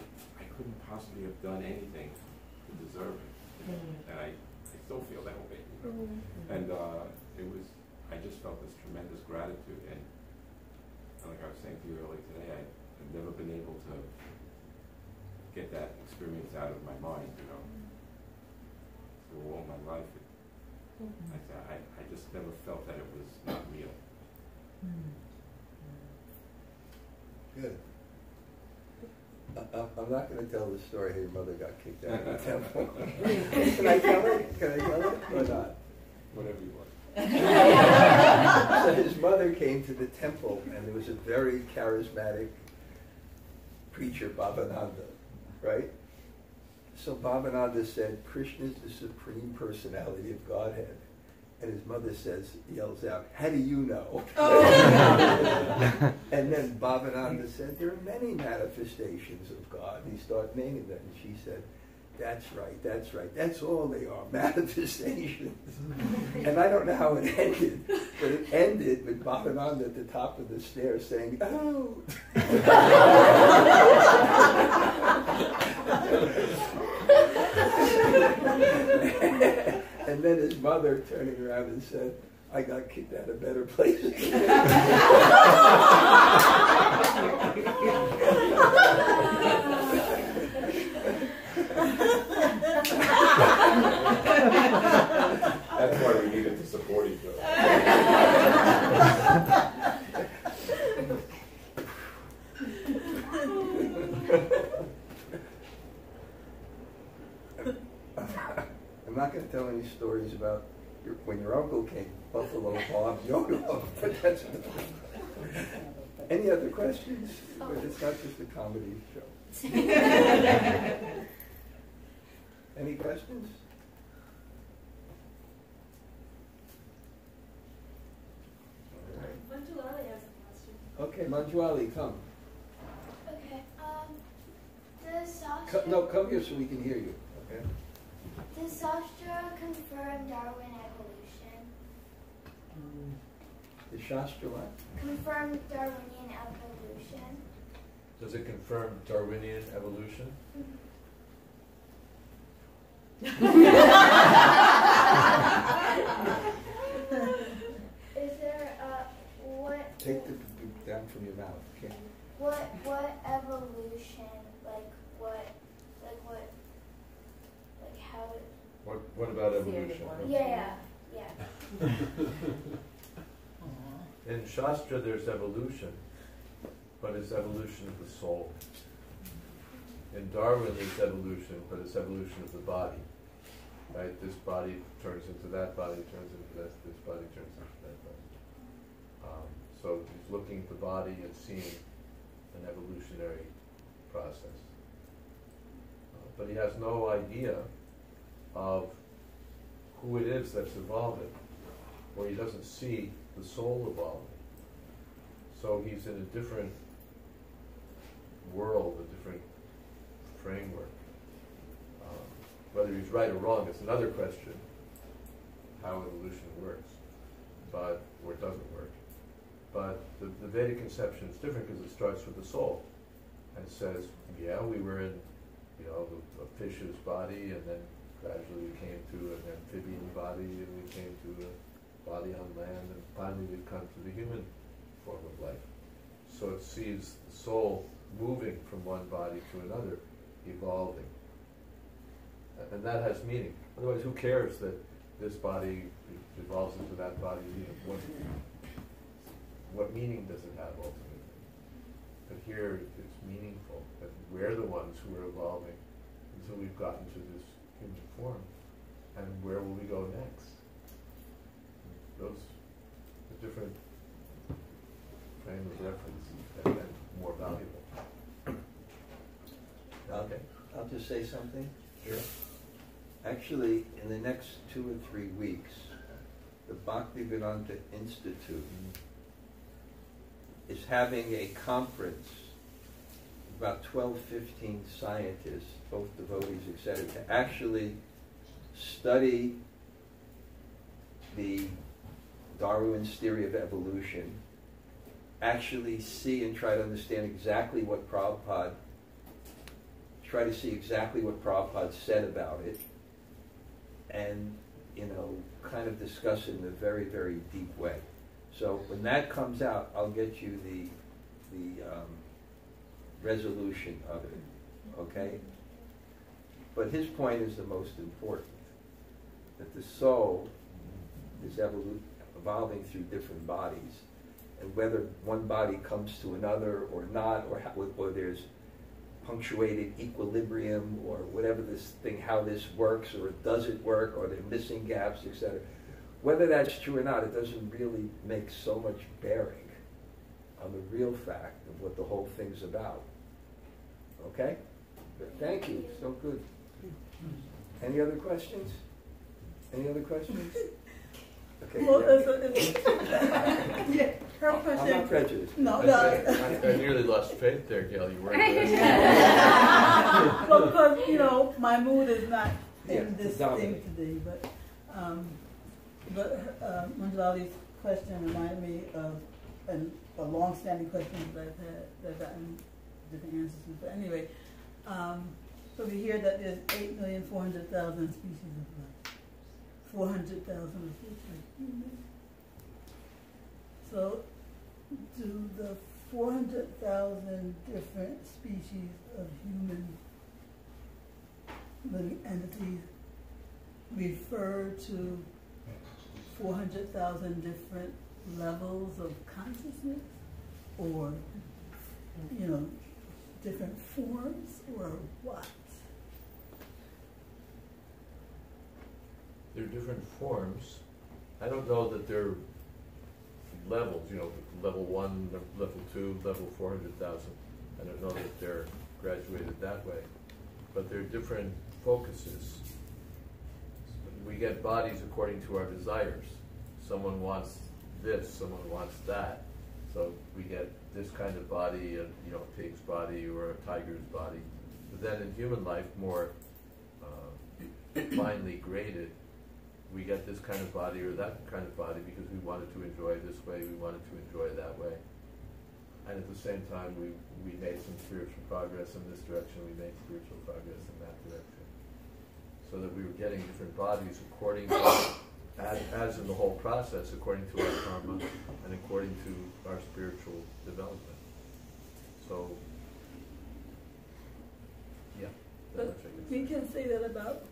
couldn't possibly have done anything to deserve it. You know? And I still feel that way. You know? And I just felt this tremendous gratitude. And like I was saying to you earlier today, I've never been able to get that experience out of my mind, you know. Through all my life, I just never felt that it was not real. Good. I'm not going to tell the story how your mother got kicked out of the temple. Can I tell it? Can I tell it or not? Whatever you want. So his mother came to the temple, and there was a very charismatic preacher, Bhavananda, right? So Bhavananda said, Krishna is the supreme personality of Godhead. And his mother yells out, how do you know? And then Bhavananda said, there are many manifestations of God. And he started naming them. And she said, that's right, that's all they are, manifestations. And I don't know how it ended, but it ended with Bhavananda at the top of the stairs saying, oh. And then his mother turning around and said, I got kicked out of better places. That's why we needed to support each other. I'm not going to tell any stories about when your uncle came, Buffalo Bob Yodo, but that's enough. Any other questions? But it's not just a comedy show. Any questions? All right. Manjuali has a question. Okay, Manjuali, come. Okay, does Sastra... Come here so we can hear you, okay? Does Sastra confirm Darwin evolution? The Shastra what? Confirm Darwinian evolution? Does it confirm Darwinian evolution? Is there what... Take the down from your mouth, okay? What evolution, how it... What about evolution? Yeah. In Shastra there's evolution, but it's evolution of the soul. In Darwin there's evolution, but it's evolution of the body. Right? This body turns into that body, turns into this body turns into that body. So he's looking at the body and seeing an evolutionary process. But he has no idea of who it is that's evolving, or he doesn't see the soul evolving. So he's in a different world, a different framework. Whether he's right or wrong is another question, how evolution works, or it doesn't work. But the Vedic conception is different because it starts with the soul. And it says, yeah, we were in, a fish's body, and then gradually we came to an amphibian body, and we came to a body on land, and finally we've come to the human form of life. So it sees the soul moving from one body to another, evolving. And that has meaning. Otherwise, who cares that this body evolves into that body? What meaning does it have ultimately? But here it's meaningful that we're the ones who are evolving until we've gotten to this human form. And where will we go next? Those are different frame of reference and more valuable. Okay. I'll just say something. Sure. Actually, in the next 2 or 3 weeks, the Bhaktivedanta Institute is having a conference, about 12, 15 scientists, both devotees, etc., to actually study the Darwin's theory of evolution, actually see and try to understand exactly what Prabhupada, said about it, and, kind of discuss it in a very, very deep way. So when that comes out, I'll get you the resolution of it, okay? But his point is the most important, that the soul is evolving through different bodies, and whether one body comes to another or not, or there's punctuated equilibrium, or whatever this thing, how this works, or does it work, or they're missing gaps, etc. Whether that's true or not, it doesn't really make so much bearing on the real fact of what the whole thing's about. Okay? But thank you. So good. Any other questions? Any other questions? Okay. Well, yeah. yeah, her question. I'm not prejudiced. No, I nearly lost faith there, Gail. You weren't good. Well, because my mood is not in this dominant thing today, but Manjalali's question reminded me of a long-standing question that I've gotten different answers to. But anyway, so we hear that there's 8,400,000 species of life. 400,000 of which are human. So, do the 400,000 different species of human living entities refer to 400,000 different levels of consciousness, or different forms, or what? They're different forms. I don't know that they're levels, level 1, level 2, level 400,000. I don't know that they're graduated that way. But they're different focuses. We get bodies according to our desires. Someone wants this, someone wants that. So we get this kind of body, a pig's body or a tiger's body. But then in human life, more finely graded, we get this kind of body or that kind of body because we wanted to enjoy this way, we wanted to enjoy that way. And at the same time, we made some spiritual progress in this direction, we made spiritual progress in that direction. So that we were getting different bodies according to, as in the whole process, according to our karma and according to our spiritual development. So, yeah. But we can say that about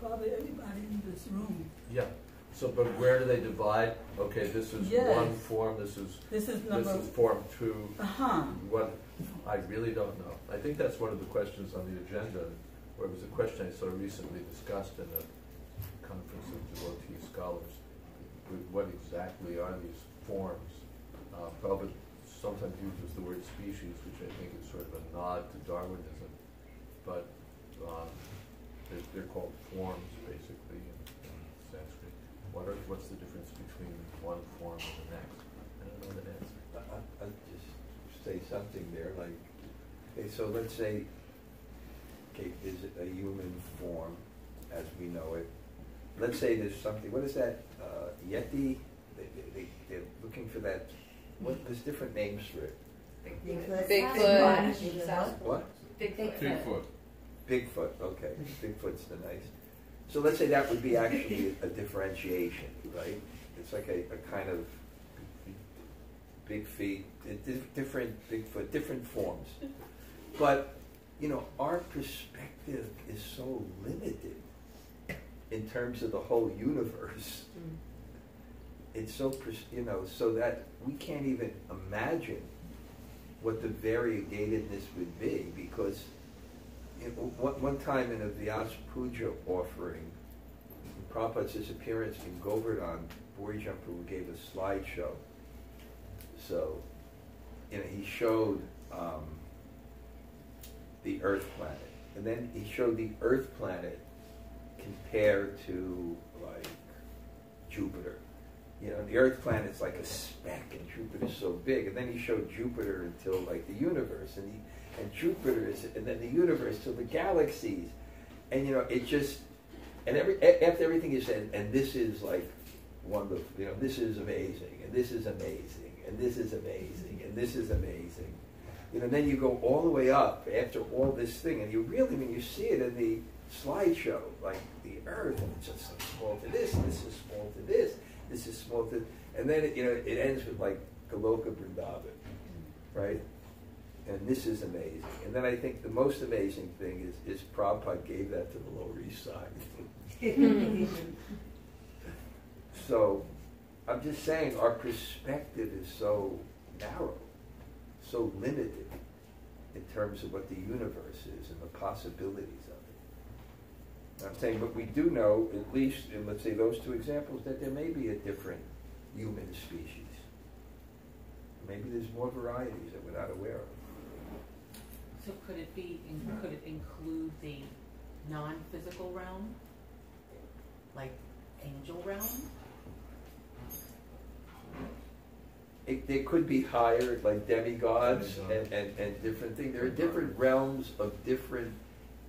probably everybody in this room. Yeah. So, but where do they divide? Okay, this is one form. This is form 2. What? I really don't know. I think that's one of the questions on the agenda, or it was a question I saw recently discussed in a conference of devotee scholars. What exactly are these forms? Prabhupada sometimes uses the word species, which I think is sort of a nod to Darwinism, but they're called forms, basically, in Sanskrit. What's the difference between one form and the next? I don't know the answer. I'll just say something there, like, okay, so let's say, is it a human form as we know it? Let's say there's something, what is that, Yeti? They're looking for that, there's different names for it. Bigfoot. What? Bigfoot. Bigfoot, okay. Bigfoot's the nice. So let's say that would be actually a differentiation, right? It's like a kind of big feet, different Bigfoot, different forms. But, our perspective is so limited in terms of the whole universe. It's so, so that we can't even imagine what the variegatedness would be, because one time in a Vyas Puja offering, Prabhupada's appearance in Govardhan, Bori Prabhu gave a slideshow. So, he showed the Earth planet, and then he showed the Earth planet compared to like Jupiter. You know, the Earth planet's like a speck, and Jupiter's so big. And then he showed Jupiter until like the universe, and Jupiter is, and then the universe till the galaxies, and you know, it just, and after everything is said, and this is like wonderful. You know, this is amazing, and this is amazing, and this is amazing, and this is amazing. You know, then you go all the way up after all this thing, and you really, when you see it in the slideshow, like the Earth, and it's just like small to this, and this is small to this. This is small to, and then it, you know, it ends with like Goloka Vrindavan, right? And this is amazing. And then I think the most amazing thing is Prabhupada gave that to the Lower East Side. So I'm just saying our perspective is so narrow, so limited in terms of what the universe is and the possibilities of it. I'm saying, but we do know, at least in, let's say, those two examples, that there may be a different human species. Maybe there's more varieties that we're not aware of. So could it include the non-physical realm? Like angel realm? They could be higher, like demigods and different things. There are different realms of different.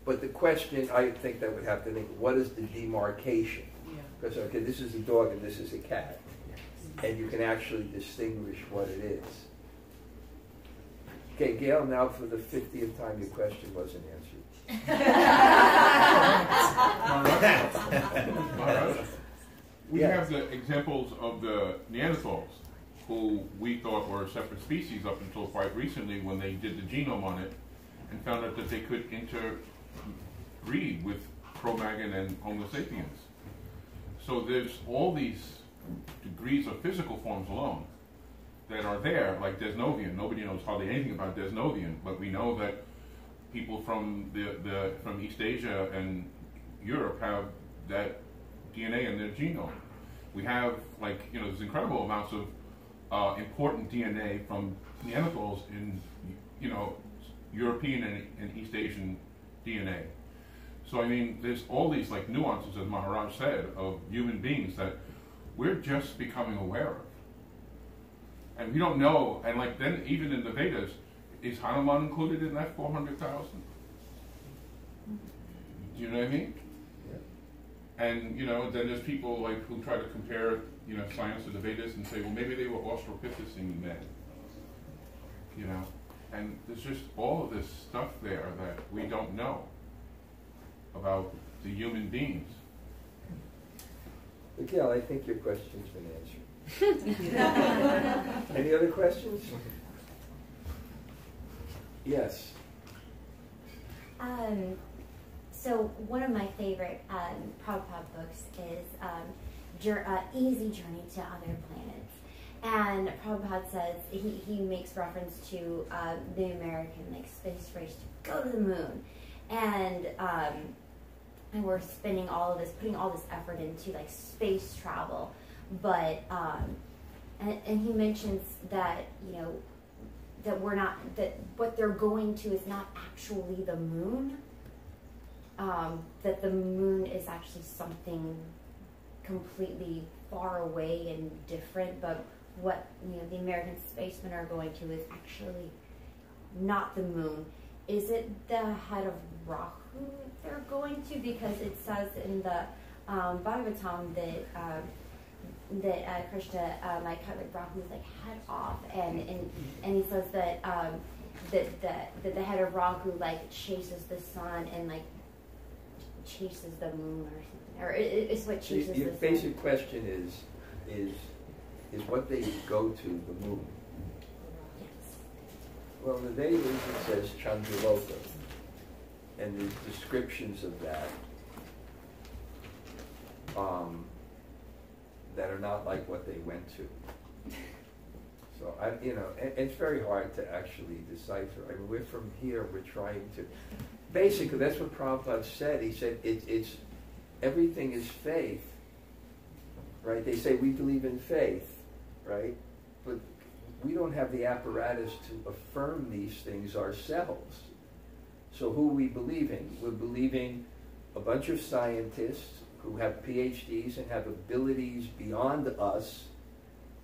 But the question, I think that would have to think, what is the demarcation? Because, okay, this is a dog and this is a cat. And you can actually distinguish what it is. Okay, Gail, now for the 50th time your question wasn't answered. We have the examples of the Neanderthals, who we thought were a separate species up until quite recently when they did the genome on it and found out that they could interbreed with Cro-Magnon and Homo sapiens. So there's all these degrees of physical forms alone that are there, like Desnovian. Nobody knows hardly anything about Desnovian, but we know that people from from East Asia and Europe have that DNA in their genome. We have, like, you know, there's incredible amounts of important DNA from Neanderthals in, you know, European and East Asian DNA. So I mean, there's all these like nuances, as Maharaj said, of human beings that we're just becoming aware of. And we don't know, and like then even in the Vedas, is Hanuman included in that 400,000? Do you know what I mean? Yeah. And you know, then there's people like who try to compare, you know, science to the Vedas and say, well, maybe they were Australopithecine men. You know, and there's just all of this stuff there that we don't know about the human beings. Miguel, I think your question's been answered. Any other questions? Yes. So one of my favorite Prabhupada books is Easy Journey to Other Planets. And Prabhupada says, he makes reference to the American space race to go to the moon. And we're spending all of this, putting all this effort into space travel. But, and he mentions that, you know, that what they're going to is not actually the moon. That the moon is actually something completely far away and different, but what, you know, the American spacemen are going to is actually not the moon. Is it the head of Rahu they're going to? Because it says in the Bhagavatam that Krishna cut Rahu's head off, and he says that that the head of Rahu chases the sun and chases the moon or something, or it's what chases the sun. Your basic question is what they go to the moon. Yes. Well, in the Vedas it says Chandraloka, and there's descriptions of that that are not like what they went to. So it's very hard to actually decipher. I mean, we're from here. We're trying to. Basically, that's what Prabhupada said. He said it's everything is faith, right? They say we believe in faith, right? But we don't have the apparatus to affirm these things ourselves. So who are we believing? We're believing a bunch of scientists who have PhDs and have abilities beyond us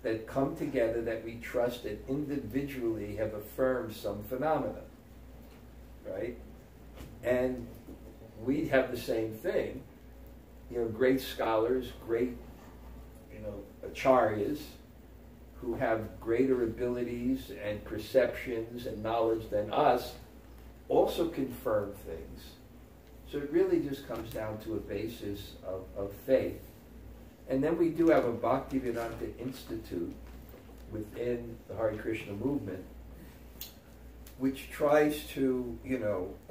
that come together that we trust that individually have affirmed some phenomena, right? And we have the same thing, great scholars, great, acharyas who have greater abilities and perceptions and knowledge than us also confirm things. So it really just comes down to a basis of faith. And then we do have a Bhaktivedanta Institute within the Hare Krishna movement, which tries to,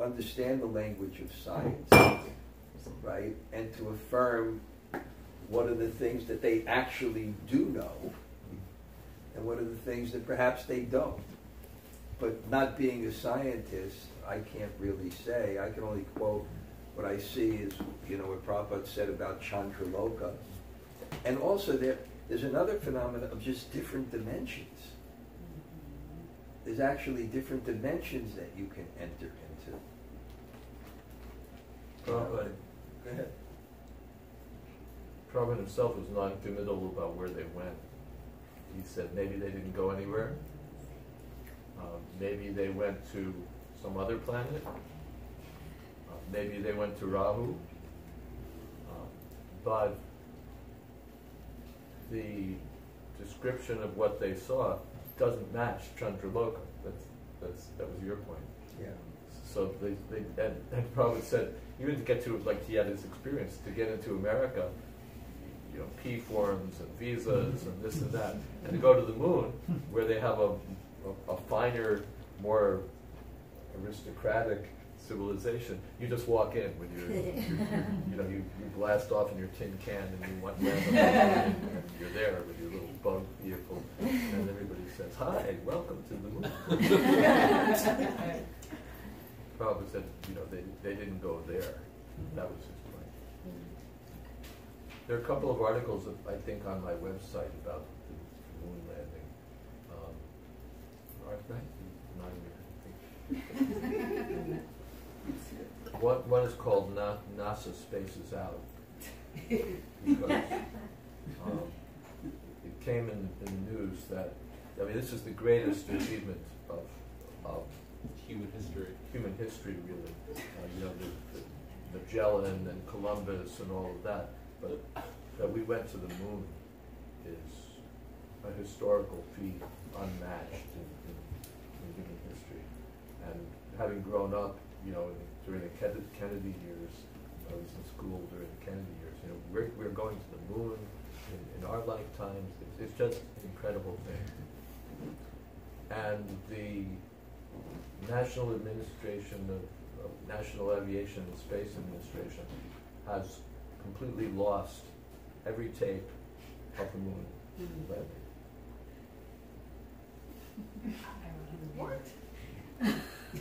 understand the language of science, right? And to affirm what are the things that they actually do know, and what are the things that perhaps they don't. But not being a scientist, I can't really say. I can only quote what I see is, what Prabhupada said about Chandraloka. And also there's another phenomenon of just different dimensions. There's actually different dimensions that you can enter into. Prabhupada, Go ahead. Prabhupada himself was non-committal about where they went. He said maybe they didn't go anywhere. Maybe they went to some other planet. Maybe they went to Rahu. But the description of what they saw doesn't match Chandraloka. That was your point. Yeah. So and Prabhupada said, even to get to, like he had his experience, to get into America, P forms and visas and this and that, and to go to the moon, where they have a finer, more aristocratic civilization, you just walk in with your, you blast off in your tin can and you want and you're there with your little bug vehicle, and everybody says, "Hi, welcome to the moon." Prabhupada said, they didn't go there. That was his point. There are a couple of articles, I think, on my website about the moon landing. One is called NASA Spaces Out. Because it came in the news that, this is the greatest achievement of human history, really. The Magellan and Columbus and all of that, but that we went to the moon is a historical feat unmatched in human history. And having grown up, during the Kennedy years, I was in school during the Kennedy years. We're going to the moon in our lifetimes. It's just an incredible thing. And the National Administration of National Aviation and Space Administration has completely lost every tape of the moon landing. What?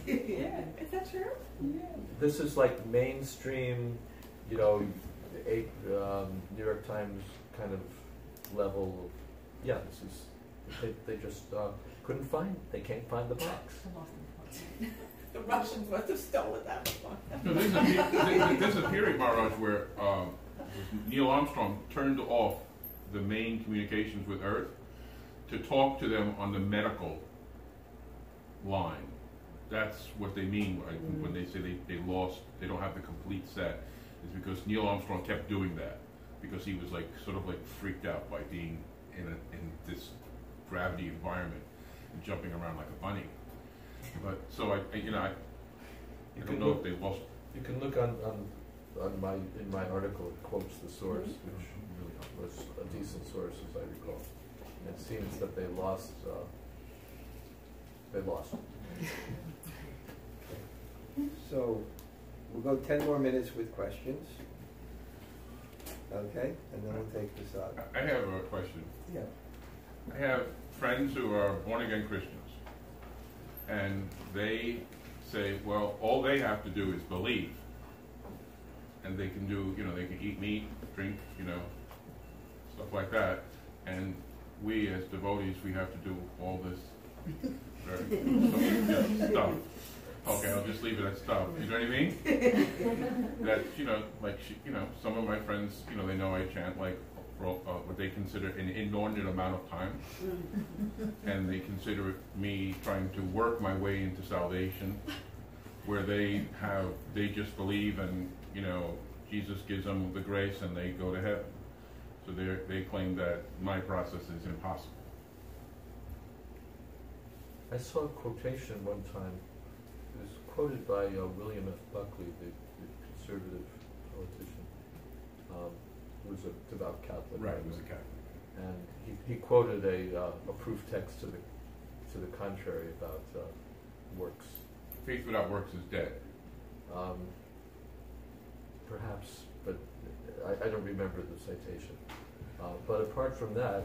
Yeah, is that true? Yeah. This is like mainstream, New York Times kind of level. Yeah, this is. They just they can't find the box. The Russians must have stolen that one. No, there's a period, Maharaj, where Neil Armstrong turned off the main communications with Earth to talk to them on the medical line. That's what they mean when they say they don't have the complete set. Is because Neil Armstrong kept doing that because he was sort of freaked out by being in this gravity environment and jumping around like a bunny. But so I don't know if they lost. You can look in my article. It quotes the source, which was a decent source as I recall. And it seems that they lost. So we'll go 10 more minutes with questions. Okay? And then we'll take this out. I have a question. Yeah. I have friends who are born-again Christians, and they say, well, all they have to do is believe, and they can do, they can eat meat, drink, stuff like that, and we as devotees, we have to do all this very stuff. Okay, I'll just leave it at stuff. You know what I mean? That, like, some of my friends, they know I chant like what they consider an inordinate amount of time. And they consider me trying to work my way into salvation, where they just believe and, Jesus gives them the grace and they go to heaven. So they claim that my process is impossible. I saw a quotation one time. It was quoted by William F. Buckley, the conservative politician, who was a devout Catholic. Right, he was a Catholic. And he quoted a proof text to the contrary about works. Faith without works is dead. Perhaps, but I don't remember the citation. But apart from that,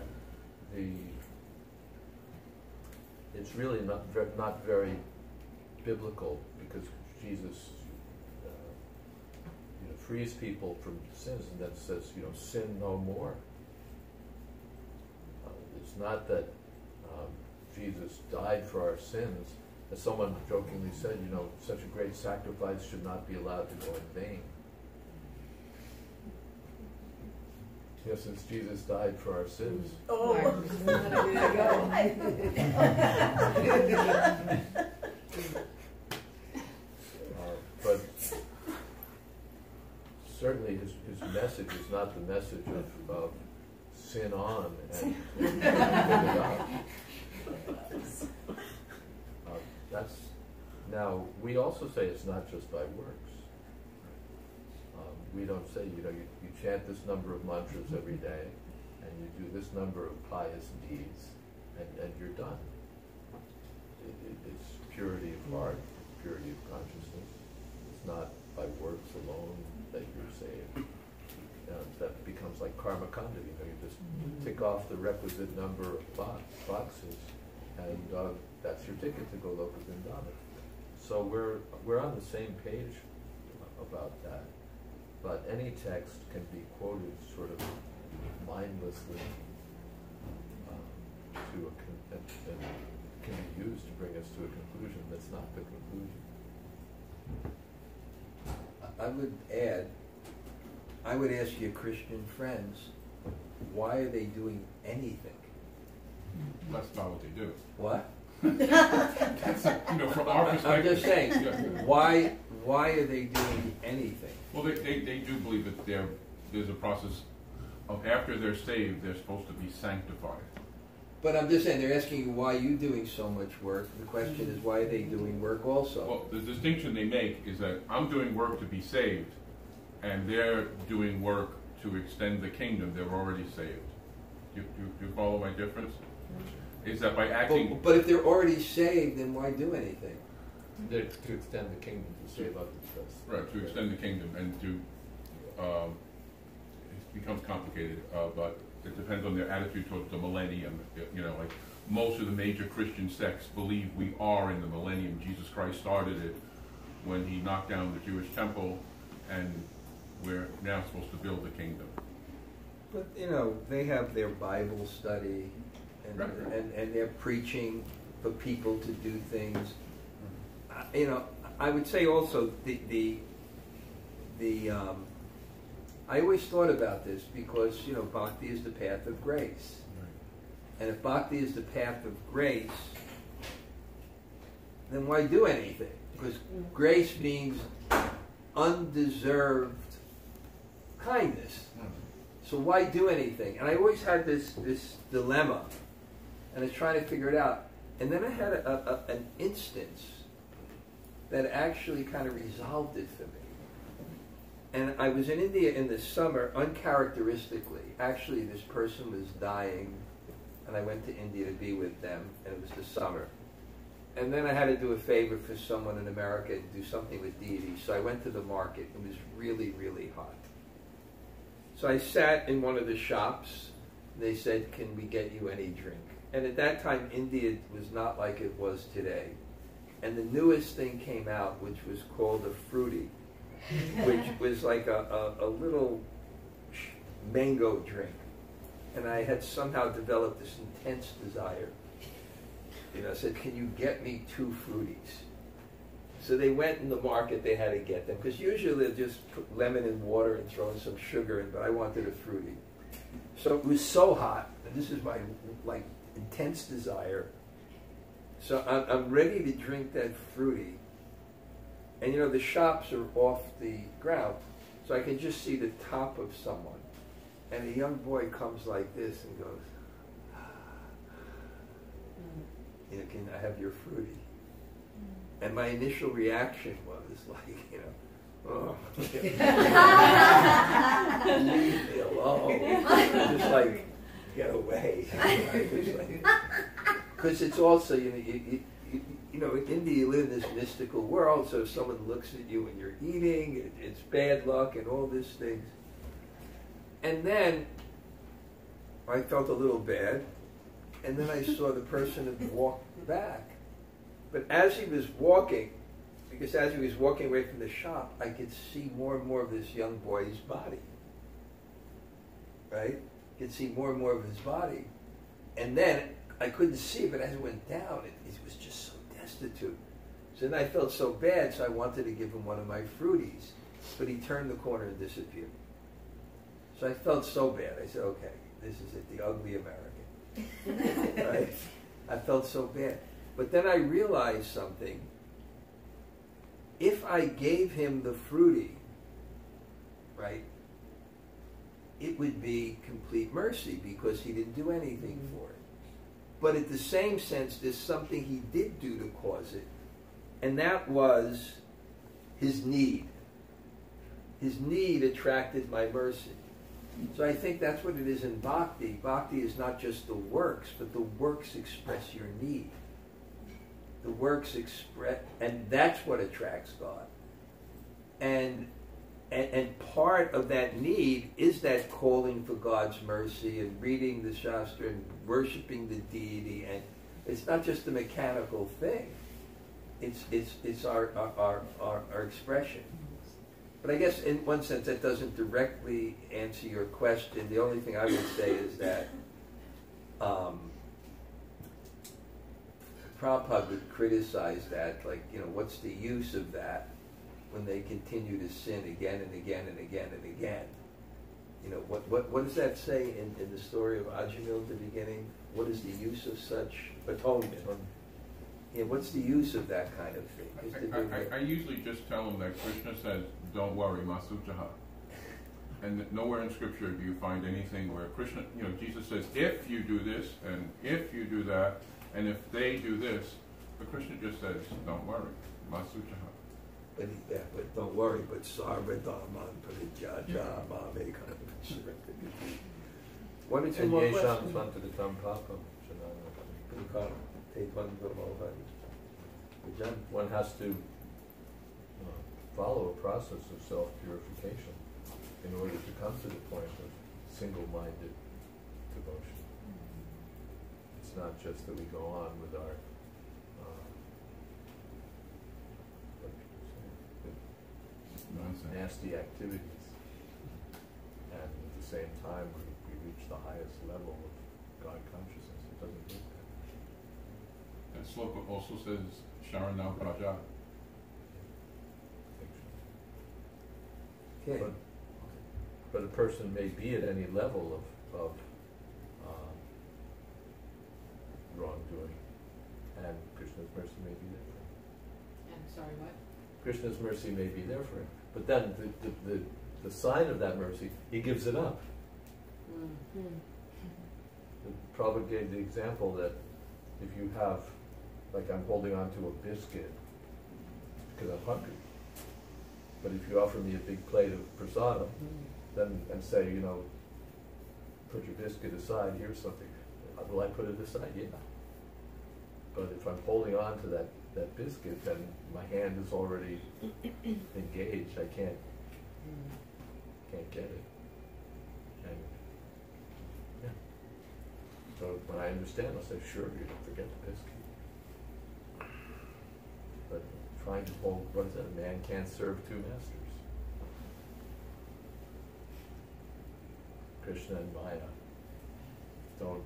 it's really not very biblical, because Jesus frees people from sins, and then says, sin no more. It's not that Jesus died for our sins. As someone jokingly said, such a great sacrifice should not be allowed to go in vain. Since Jesus died for our sins. Oh, there you go. But certainly his message is not the message of sin on and give it up. Now, we also say it's not just by works. We don't say, you chant this number of mantras every day, and you do this number of pious deeds, and you're done. It's purity of heart, purity of consciousness. It's not by works alone that you're saved. That becomes like karma kanda. You just tick off the requisite number of boxes, and that's your ticket to go Lokavindana. So we're on the same page about that. But any text can be quoted sort of mindlessly and can be used to bring us to a conclusion that's not the conclusion. I would ask your Christian friends, why are they doing anything? That's not what they do. What? That's, from our perspective. I'm just saying, why are they doing anything? Well, they do believe that there's a process of, after they're saved, they're supposed to be sanctified. But I'm just saying, they're asking you, why are you doing so much work? The question is, why are they doing work also? Well, the distinction they make is that I'm doing work to be saved, and they're doing work to extend the kingdom. They're already saved. Do you follow my difference? Is that by acting... But if they're already saved, then why do anything? To extend the kingdom, to save others. Right, to extend the kingdom, and to... it becomes complicated, but it depends on their attitude towards the millennium. Like most of the major Christian sects believe we are in the millennium. Jesus Christ started it when he knocked down the Jewish temple, and we're now supposed to build the kingdom. But, they have their Bible study, and, right. and they're preaching for people to do things. I would say also I always thought about this because, bhakti is the path of grace. Right. And if bhakti is the path of grace, then why do anything? Because grace means undeserved kindness. So why do anything? And I always had this dilemma, and I was trying to figure it out. And then I had an instance that actually kind of resolved it for me. And I was in India in the summer, uncharacteristically. Actually, this person was dying, and I went to India to be with them, and it was the summer. And then I had to do a favor for someone in America and do something with deity. So I went to the market. It was really, really hot. So I sat in one of the shops. They said, "Can we get you any drink?" And at that time, India was not like it was today. And the newest thing came out, which was called a fruity, which was like a little mango drink. And I had somehow developed this intense desire. I said, "Can you get me 2 fruities?" So they went in the market, they had to get them, because usually they'll just put lemon in water and throw in some sugar in, but I wanted a fruity. So it was so hot, and this is my like intense desire. So I'm ready to drink that fruity. And you know, the shops are off the ground, so I can just see the top of someone. And a young boy comes like this and goes, you know, can I have your fruity? And my initial reaction was like, you know, oh, leave me alone. Just like, get away. Because it's also, you know, in India you live in this mystical world, so if someone looks at you when you're eating, it's bad luck and all these things. And then I felt a little bad, and then I saw the person had walked back. But as he was walking, because as he was walking away from the shop, I could see more and more of this young boy's body. Right? I could see more and more of his body. And then I couldn't see it, but as it went down, it was just so destitute. So then I felt so bad, so I wanted to give him one of my fruities. But he turned the corner and disappeared. So I felt so bad. I said, okay, this is it, the ugly American. Right? I felt so bad. But then I realized something. If I gave him the fruity, right, it would be complete mercy because he didn't do anything for it. But at the same sense, there's something he did do to cause it, and that was his need. His need attracted my mercy. So I think that's what it is in bhakti. Bhakti is not just the works, but the works express your need. The works express, and that's what attracts God. And part of that need is that calling for God's mercy and reading the Shastra and worshiping the deity. And it's not just a mechanical thing. It's our expression. But I guess in one sense that doesn't directly answer your question. The only thing I would say is that Prabhupada would criticize that, like, you know, what's the use of that when they continue to sin again and again and again and again? You know, what does that say in the story of Ajamil at the beginning? What is the use of such atonement? Yeah, what's the use of that kind of thing? I usually just tell them that Krishna says, don't worry, masuchaha. And nowhere in Scripture do you find anything where Krishna, you know, Jesus says, if you do this, and if you do that, and if they do this, but Krishna just says, don't worry, masuchaha. But don't worry, but sarva dharman parijaja mame kind of. One or two more questions. One has to follow a process of self-purification in order to come to the point of single-minded devotion. It's not just that we go on with our nasty activities, and at the same time we reach the highest level of God consciousness. It doesn't do that. That sloka also says Sharanam Praja. Okay. But a person may be at any level of wrongdoing, and Krishna's mercy may be there for him. I'm sorry, what? Krishna's mercy may be there for him. But then the sign of that mercy, he gives it up. Mm-hmm. Prabhupada gave the example that if you have, like I'm holding on to a biscuit because I'm hungry, but if you offer me a big plate of prasadam, then and say, you know, put your biscuit aside, here's something, will I put it aside? Yeah. But if I'm holding on to that biscuit, then my hand is already engaged. I can't get it. And yeah. So when I understand, I'll say, sure, you don't forget the biscuit. But trying to hold, what is it? A man can't serve two masters. Krishna and Maya don't.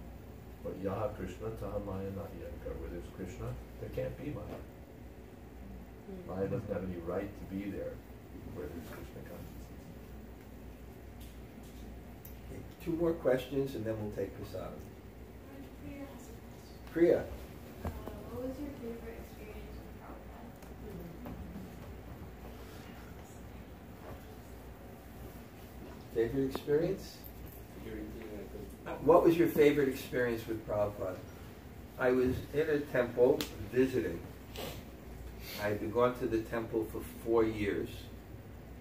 But Yaha Krishna, Taha Maya, not Yaha. Where there's Krishna, there can't be Maya. Maya doesn't have any right to be there where there's Krishna consciousness. Okay, 2 more questions and then we'll take prasadam. Priya has a question. Priya. What was your favorite experience with Prabhupada? Favorite experience? What was your favorite experience with Prabhupada? I was in a temple visiting. I'd been going to the temple for 4 years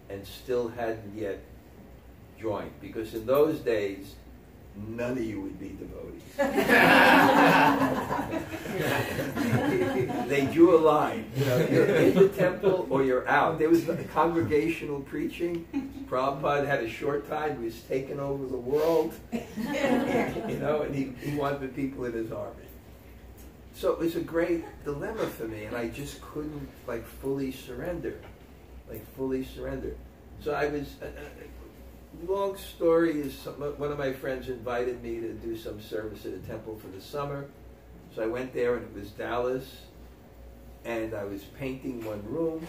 and still hadn't yet joined, because in those days, none of you would be devotees. They drew a line. You know, you're in the temple or you're out. There was congregational preaching. Prabhupada had a short time. He was taking over the world. You know, and he wanted the people in his army. So it was a great dilemma for me, and I just couldn't fully surrender. So I was, long story is, one of my friends invited me to do some service at a temple for the summer. So I went there, and it was Dallas, and I was painting one room,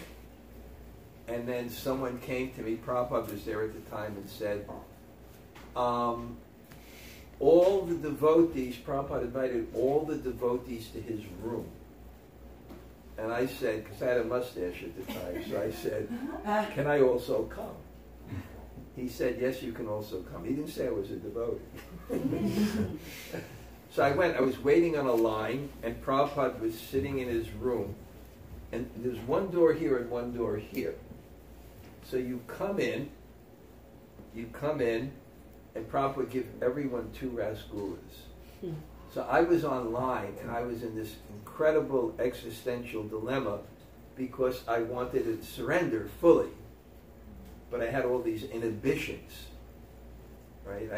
and then someone came to me, Prabhupada was there at the time, and said, all the devotees, Prabhupada invited all the devotees to his room. And I said, because I had a mustache at the time, so I said, can I also come? He said, yes, you can also come. He didn't say I was a devotee. So I went. I was waiting on a line, and Prabhupada was sitting in his room. And there's one door here and one door here. So you come in, and Prabhupada would give everyone 2 rasgullas. So I was online, and I was in this incredible existential dilemma because I wanted to surrender fully. But I had all these inhibitions, right?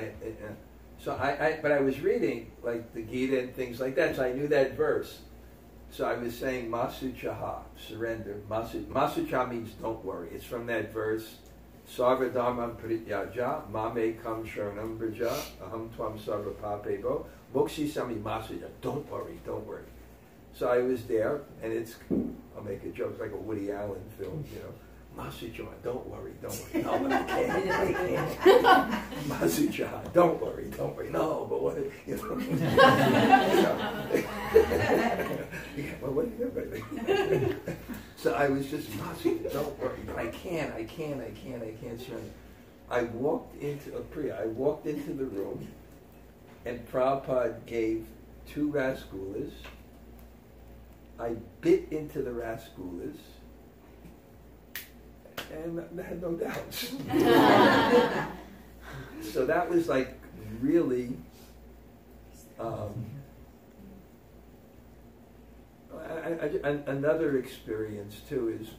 But I was reading the Gita and things like that, so I knew that verse. So I was saying Masu Chaha, surrender. Masu Chaha means don't worry. It's from that verse. Sarva dharmam prityaja, mame kam sharanam braja, aham tvam sarva papebo, moksi sami masu. Don't worry. So I was there, and I'll make a joke, it's like a Woody Allen film, you know. Masu Chaha, don't worry. No, but I can't. Masu Chaha, don't worry. No, but what, you know. Well, what do you do, baby? So I was just, Masu, don't worry, but I can't surrender. I walked into the room, and Prabhupada gave 2 rasgullas. I bit into the rasgullas, and I had no doubts. So that was really, another experience too is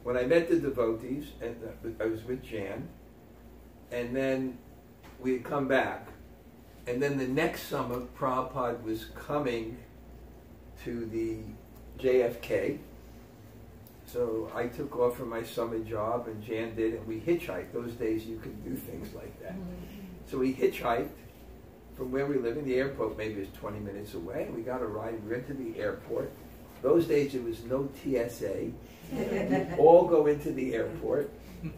when I met the devotees, and I was with Jan, and then we had come back, and then the next summer Prabhupada was coming to the JFK. So I took off from my summer job, and Jan did, and we hitchhiked. Those days you could do things like that. So we hitchhiked from where we live in the airport, maybe it's 20 minutes away, and we got a ride. We went to the airport. Those days there was no TSA. All go into the airport.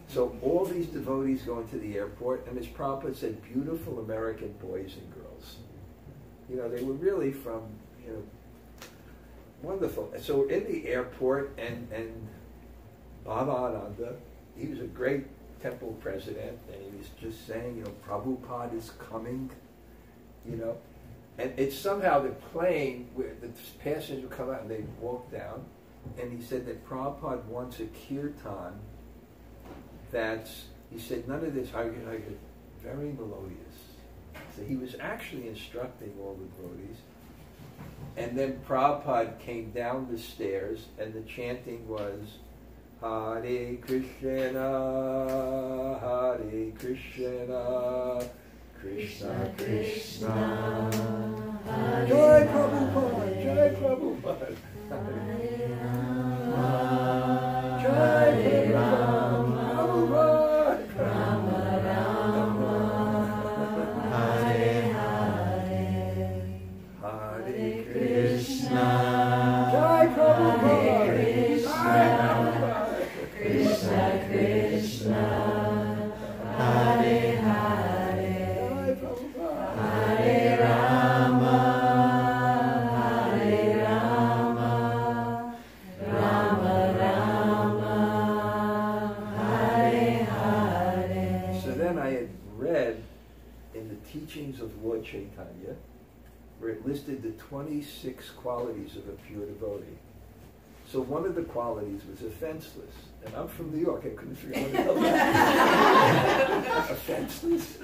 So all these devotees go into the airport, and as Prabhupada said, beautiful American boys and girls. You know, they were really from, wonderful. So we're in the airport, and Baba Ananda, he was a great temple president, and he was just saying, Prabhupada is coming, And it's somehow the plane, where the passengers would come out and they'd walk down, and he said that Prabhupada wants a kirtan he said, none of this, I get very melodious. So he was actually instructing all the devotees. And then Prabhupada came down the stairs, and the chanting was, Hare Krishna, Hare Krishna, Krishna Krishna, Hare Jai Prabhupada, Jai Prabhupada, Hare Rama, Jai Rama, Prabhupada, Rama Rama, Hare Hare, Hare Krishna, Jai Prabhupada, Hare the teachings of Lord Chaitanya, where it listed the 26 qualities of a pure devotee. So one of the qualities was offenseless. And I'm from New York, I couldn't figure out what the hell that was. Offenseless?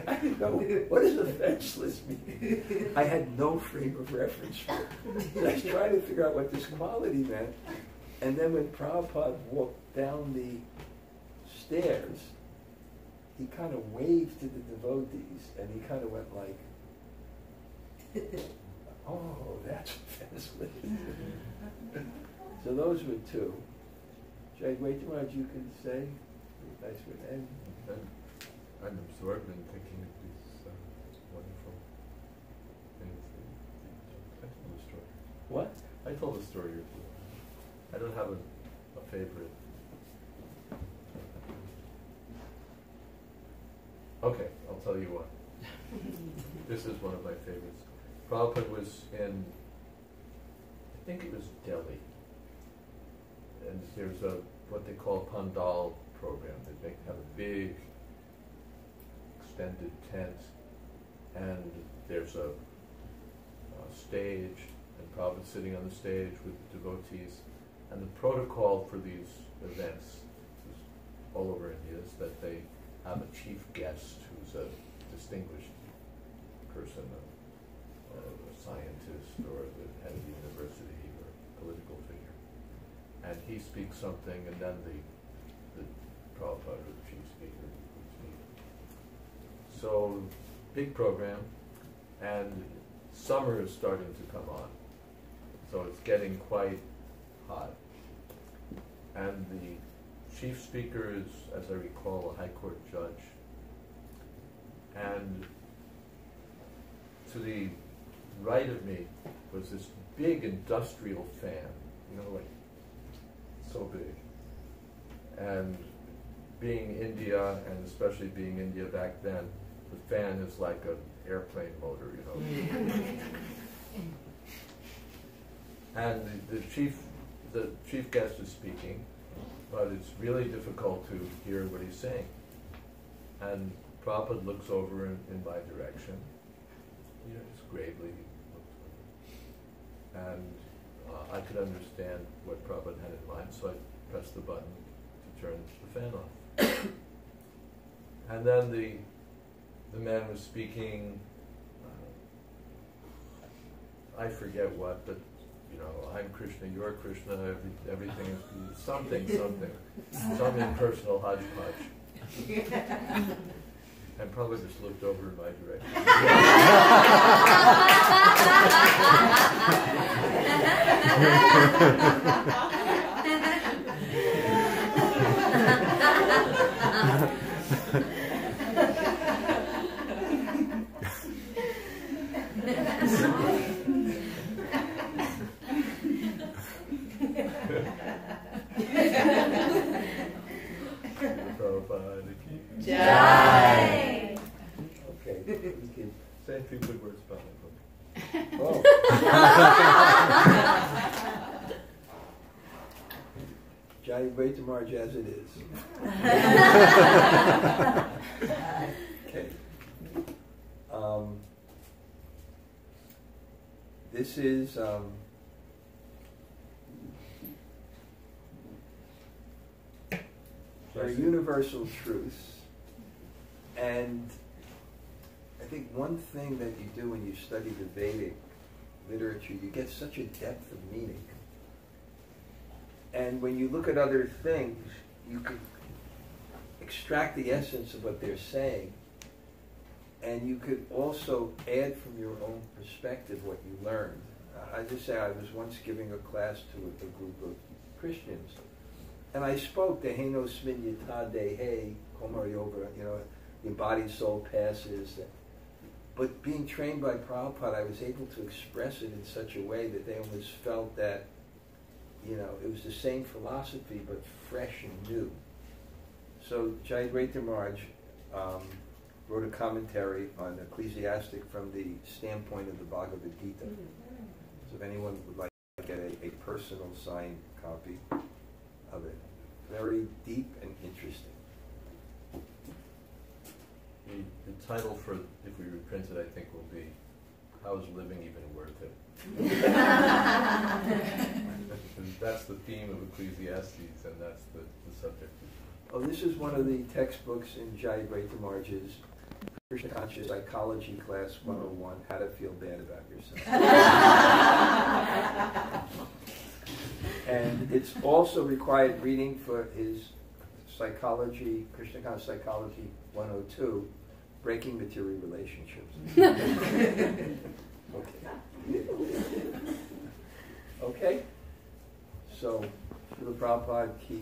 I didn't know, what does offenseless mean? I had no frame of reference for it. And I was trying to figure out what this quality meant. And then when Prabhupada walked down the stairs, he kind of waved to the devotees, and he kind of went like, oh, that's offenseless. So those were two. Jay, wait till what you can say. Nice with Ed. I'm absorbed in thinking of these wonderful things. I told the story. What? I told the story. I don't have a favorite. Okay, I'll tell you one. This is one of my favorites. Prabhupada was in, I think it was Delhi, and there's what they call Pandal program. They have a big extended tent, and there's a stage, and Prabhupada's sitting on the stage with devotees. And the protocol for these events all over India is that they have a chief guest who's a distinguished person, a scientist or the head of the university or political figure. And he speaks something, and then the Prabhupada or the chief speaker would speak. So, big program, and summer is starting to come on. So it's getting quite hot. And the chief speaker is, as I recall, a high court judge. And to the right of me was this big industrial fan, like so big. And being India, and especially being India back then, the fan is like an airplane motor, And the chief guest is speaking, but it's really difficult to hear what he's saying. And Prabhupada looks over in my direction, just gravely looks over. And I could understand what Prabhupada had in mind, so I pressed the button to turn the fan off. And then the man was speaking, I forget what, but I'm Krishna, you're Krishna, everything is something, some impersonal hodgepodge. And probably just looked over in my direction. Jai. Okay, we can say a few good words about my book. Oh. Jai Vaita Marj as it is. Okay. This is they're universal truths, and I think one thing that you do when you study the Vedic literature, you get such a depth of meaning. And when you look at other things, you can extract the essence of what they're saying, and you could also add from your own perspective what you learned. I just say I was once giving a class to a group of Christians, and I spoke, Deheno Sminyata Dehe, Komaryoga, the embodied soul passes. But being trained by Prabhupada, I was able to express it in such a way that they almost felt that, it was the same philosophy, but fresh and new. So Jayadvaita Maharaj wrote a commentary on Ecclesiastic from the standpoint of the Bhagavad Gita. So if anyone would like to get a personal signed copy of it, very deep and interesting. title for, if we reprint it, I think will be, How is Living Even Worth It? That's the theme of Ecclesiastes, and that's the subject. Oh, this is one of the textbooks in Jai Marge's Krishna Conscious Psychology Class 101, How to Feel Bad About Yourself. And it's also required reading for his Psychology, Krishna Conscious Psychology 102, Breaking Material Relationships. Okay. Okay? So, Srila Prabhupada Ki